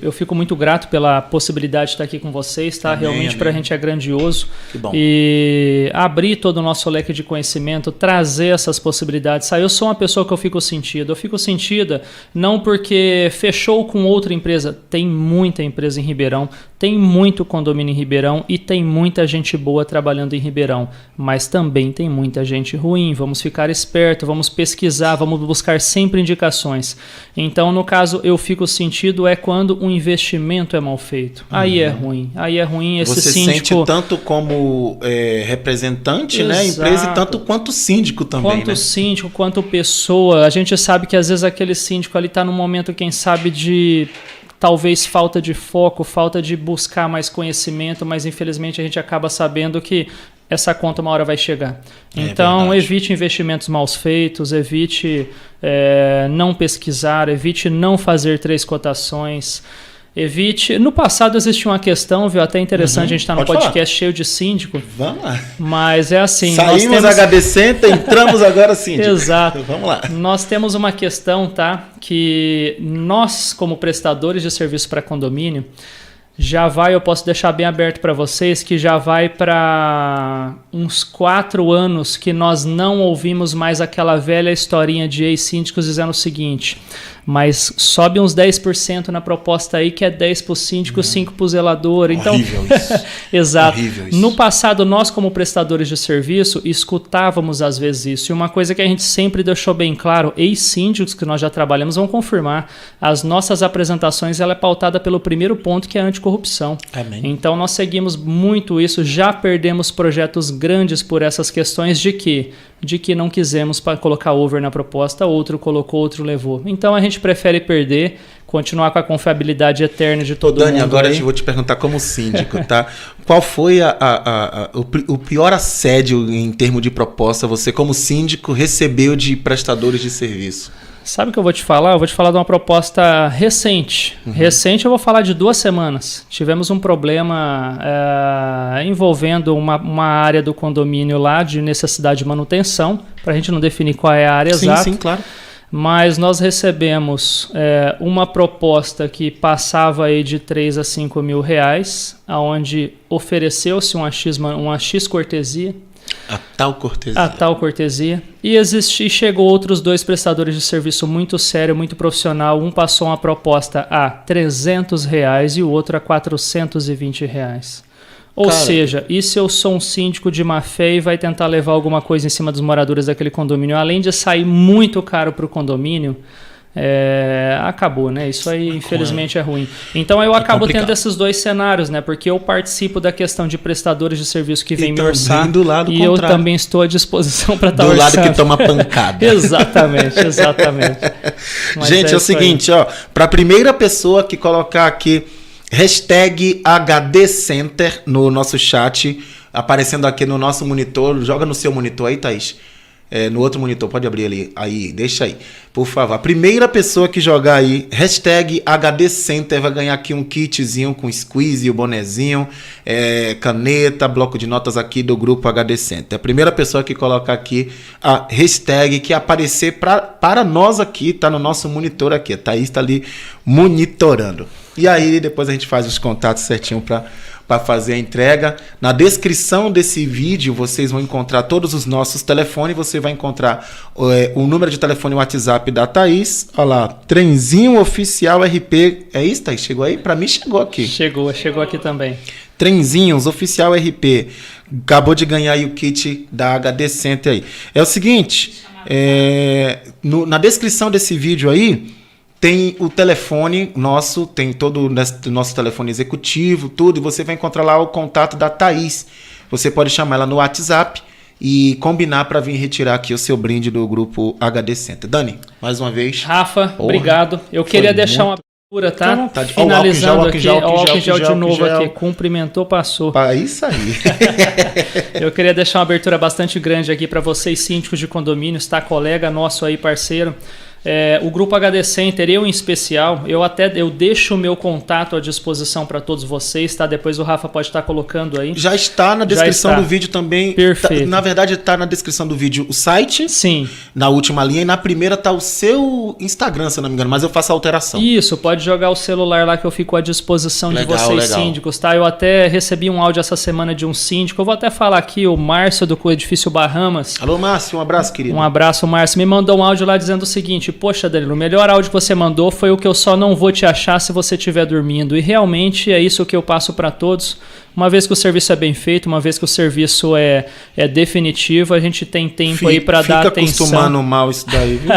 eu fico muito grato pela possibilidade de estar aqui com vocês, tá? Realmente pra gente é grandioso. Que bom. E abrir todo o nosso leque de conhecimento, trazer essas possibilidades. Eu sou uma pessoa que eu fico sentida não porque fechou com outra empresa. Tem muita empresa em Ribeirão, tem muito condomínio em Ribeirão e tem muita gente boa trabalhando em Ribeirão, mas também tem muita gente ruim. Vamos ficar esperto, vamos pesquisar, vamos buscar sempre indicações. Então, no caso, eu fico sentido quando um investimento é mal feito. Aí é ruim esse você síndico... Você sente tanto como representante, né, empresa, e tanto quanto síndico também, quanto né? Síndico, quanto pessoa. A gente sabe que às vezes aquele síndico ali está num momento, quem sabe, de... talvez falta de foco, falta de buscar mais conhecimento, mas infelizmente a gente acaba sabendo que essa conta uma hora vai chegar. Então, evite investimentos mal feitos, evite não pesquisar, evite não fazer 3 cotações, evite... No passado existia uma questão, viu, até interessante, a gente está no podcast cheio de síndico. Vamos lá. Mas é assim... Saímos HD Center, entramos agora síndico. Exato. Vamos lá. Nós temos uma questão, tá? Que nós, como prestadores de serviço para condomínio, eu posso deixar bem aberto para vocês, que já vai para uns 4 anos que nós não ouvimos mais aquela velha historinha de ex-síndicos dizendo o seguinte: mas sobe uns 10% na proposta aí, que é 10 para o síndico, 5 para o zelador. Então, horrível isso. Exato. Horrível isso. No passado, nós como prestadores de serviço, escutávamos às vezes isso. E uma coisa que a gente sempre deixou bem claro, ex-síndicos que nós já trabalhamos vão confirmar, as nossas apresentações ela é pautada pelo primeiro ponto, que é a anticorrupção. Amém. Então nós seguimos muito isso, já perdemos projetos grandes por essas questões de que não quisemos colocar over na proposta, outro colocou, outro levou. Então a gente prefere perder, continuar com a confiabilidade eterna de todo mundo. Dani, agora eu vou te perguntar como síndico, tá? Qual foi o pior assédio em termos de proposta você, como síndico, recebeu de prestadores de serviço? Sabe o que eu vou te falar? Eu vou te falar de uma proposta recente. Recente eu vou falar de 2 semanas. Tivemos um problema envolvendo uma área do condomínio lá de necessidade de manutenção, para a gente não definir qual é a área exata. Sim, claro. Mas nós recebemos uma proposta que passava aí de 3 a 5 mil reais, onde ofereceu-se uma X cortesia. A tal cortesia. A tal cortesia. E chegou outros 2 prestadores de serviço muito sério, muito profissional. Um passou uma proposta a R$300 e o outro a R$420. Ou seja, e se eu sou um síndico de má fé e vai tentar levar alguma coisa em cima dos moradores daquele condomínio, além de sair muito caro para o condomínio, acabou, né? Isso aí, infelizmente, é ruim. Então eu acabo tendo esses 2 cenários, né? Porque eu participo da questão de prestadores de serviço que vêm me orçar do lado e contrário. eu também estou à disposição para estar orçando. Do lado que toma pancada. Exatamente. Mas gente, é o seguinte, ó, para a primeira pessoa que colocar aqui hashtag HD Center no nosso chat, aparecendo aqui no nosso monitor, joga no seu monitor aí, Thaís. No outro monitor, pode abrir ali, aí, deixa aí, por favor. A primeira pessoa que jogar aí, hashtag HD Center, vai ganhar aqui um kitzinho com squeeze, o bonezinho, caneta, bloco de notas aqui do grupo HD Center. A primeira pessoa que colocar aqui a hashtag que aparecer para nós aqui, tá no nosso monitor aqui. A Thaís tá ali monitorando. E aí depois a gente faz os contatos certinho para fazer a entrega. Na descrição desse vídeo vocês vão encontrar todos os nossos telefones. Você vai encontrar o número de telefone e WhatsApp da Thaís. Olha lá, Trenzinho Oficial RP. É isso, Thaís? Chegou aí? Para mim chegou aqui. Chegou aqui também. Trenzinhos Oficial RP. Acabou de ganhar aí o kit da HD Center aí. É o seguinte, na descrição desse vídeo aí, tem o telefone nosso, tem todo o nosso telefone executivo, tudo, e você vai encontrar lá o contato da Thaís. Você pode chamar ela no WhatsApp e combinar para vir retirar aqui o seu brinde do grupo HD Center. Dani, mais uma vez. Rafa, obrigado. Eu queria deixar uma abertura, tá? Finalizando aqui, álcool gel de novo aqui. Cumprimentou, passou. Isso aí. Eu queria deixar uma abertura bastante grande aqui para vocês, síndicos de condomínios, tá? Colega nosso aí, parceiro. O Grupo HD Center, eu em especial, eu deixo o meu contato à disposição para todos vocês, tá? Depois o Rafa pode estar colocando aí. Já está na descrição do vídeo também. Perfeito. Na verdade, está na descrição do vídeo o site. Sim. Na última linha, e na primeira está o seu Instagram, se eu não me engano, mas eu faço a alteração. Isso, pode jogar o celular lá que eu fico à disposição de vocês, síndicos, tá? Eu até recebi um áudio essa semana de um síndico, eu vou até falar aqui, o Márcio do Edifício Bahamas. Alô, Márcio, um abraço, querido. Um abraço, Márcio. Me mandou um áudio lá dizendo o seguinte: poxa, Danilo, o melhor áudio que você mandou foi o que eu só não vou te achar se você estiver dormindo. E realmente é isso que eu passo para todos. Uma vez que o serviço é bem feito, uma vez que o serviço é definitivo, a gente tem tempo aí para dar atenção. Fica acostumando mal isso daí, viu?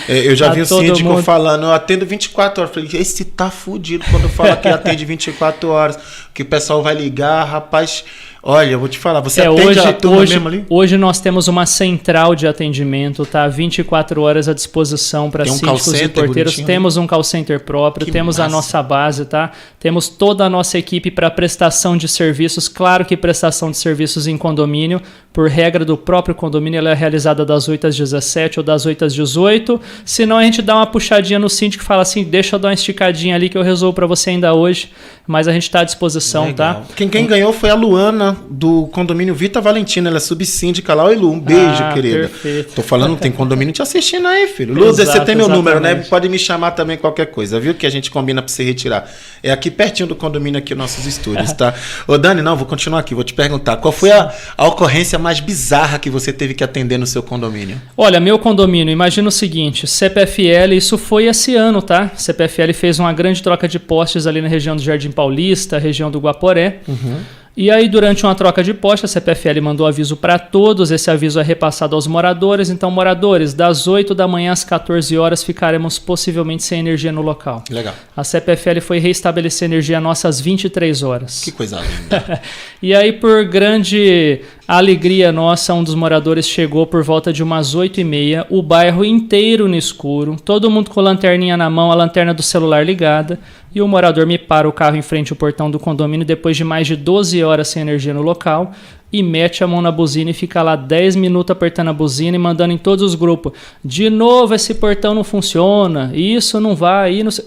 Eu já vi o síndico falando, eu atendo 24 horas. Falei, esse tá fudido quando fala que atende 24 horas, que o pessoal vai ligar, rapaz. Olha, eu vou te falar, você atende a turma mesmo ali? Hoje nós temos uma central de atendimento, tá? 24 horas à disposição para síndicos e porteiros. Bonitinho. Temos um call center próprio, temos a nossa base, tá? Temos toda a nossa equipe para prestação de serviços. Claro que prestação de serviços em condomínio, por regra do próprio condomínio, ela é realizada das 8 às 17 ou das 8 às 18. Senão a gente dá uma puxadinha no síndico e fala assim, deixa eu dar uma esticadinha ali que eu resolvo para você ainda hoje. Mas a gente está à disposição, legal. Tá? Quem ganhou foi a Luana, do condomínio Vita Valentina, ela é subsíndica lá. Oi, Lu, um beijo, querida. Perfeito. Tô falando, tem condomínio te assistindo aí, filho. Lu, você tem meu número, né? Pode me chamar também qualquer coisa, viu? Que a gente combina pra você retirar. É aqui pertinho do condomínio, aqui, nossos estúdios, tá? Ô, Dani, não, vou continuar aqui, vou te perguntar. Qual foi a ocorrência mais bizarra que você teve que atender no seu condomínio? Olha, meu condomínio, imagina o seguinte, CPFL, isso foi esse ano, tá? CPFL fez uma grande troca de postes ali na região do Jardim Paulista, região do Guaporé. Uhum. E aí, durante uma troca de poste, a CPFL mandou aviso para todos, esse aviso é repassado aos moradores. Então, moradores, das 8 da manhã às 14 horas ficaremos possivelmente sem energia no local. Legal. A CPFL foi restabelecer energia nossa às 23 horas. Que coisa linda. E aí, por grande alegria nossa, um dos moradores chegou por volta de umas 8h30, o bairro inteiro no escuro, todo mundo com a lanterninha na mão, a lanterna do celular ligada, e o morador me para o carro em frente ao portão do condomínio depois de mais de 12 horas sem energia no local e mete a mão na buzina e fica lá 10 minutos apertando a buzina e mandando em todos os grupos: de novo esse portão não funciona, isso não vai, não sei.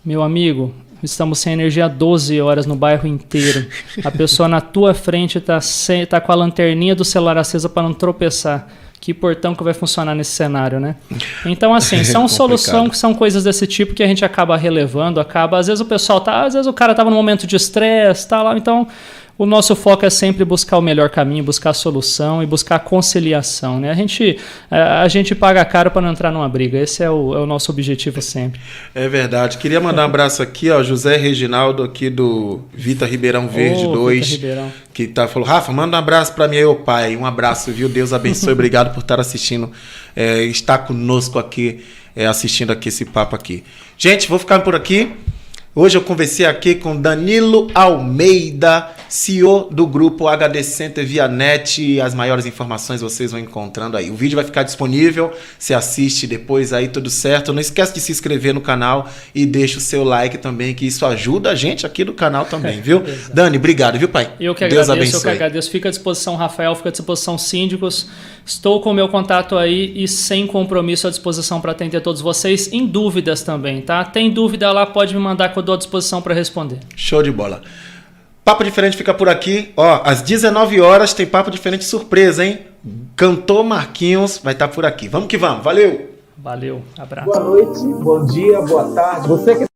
Meu amigo, estamos sem energia há 12 horas no bairro inteiro. A pessoa na tua frente tá com a lanterninha do celular acesa para não tropeçar. Que portão que vai funcionar nesse cenário, né? Então, assim, são soluções, são coisas desse tipo que a gente acaba relevando, às vezes o pessoal às vezes o cara tava num momento de estresse, tá lá, então o nosso foco é sempre buscar o melhor caminho, buscar a solução e buscar a conciliação, né? A gente paga caro para não entrar numa briga. Esse é o nosso objetivo sempre. É verdade. Queria mandar um abraço aqui, ó, José Reginaldo aqui do Vita Ribeirão Verde 2, Vita Ribeirão. que falou, Rafa, manda um abraço para mim aí, ô pai. Um abraço, viu? Deus abençoe. Obrigado por estar assistindo, estar conosco aqui, assistindo aqui esse papo aqui. Gente, vou ficar por aqui. Hoje eu conversei aqui com Danilo Almeida, CEO do grupo HD Center via net. As maiores informações vocês vão encontrando aí. O vídeo vai ficar disponível, você assiste depois aí, tudo certo. Não esquece de se inscrever no canal e deixa o seu like também, que isso ajuda a gente aqui do canal também, viu? Dani, obrigado, viu, pai? Eu que agradeço, Fica à disposição, Rafael, fica à disposição, síndicos. Estou com o meu contato aí e sem compromisso à disposição para atender todos vocês, em dúvidas também, tá? Tem dúvida lá, pode me mandar que eu dou à disposição para responder. Show de bola. Papo Diferente fica por aqui. Ó, às 19 horas tem Papo Diferente surpresa, hein? Cantor Marquinhos vai estar por aqui. Vamos que vamos. Valeu! Valeu, abraço. Boa noite, bom dia, boa tarde. Você que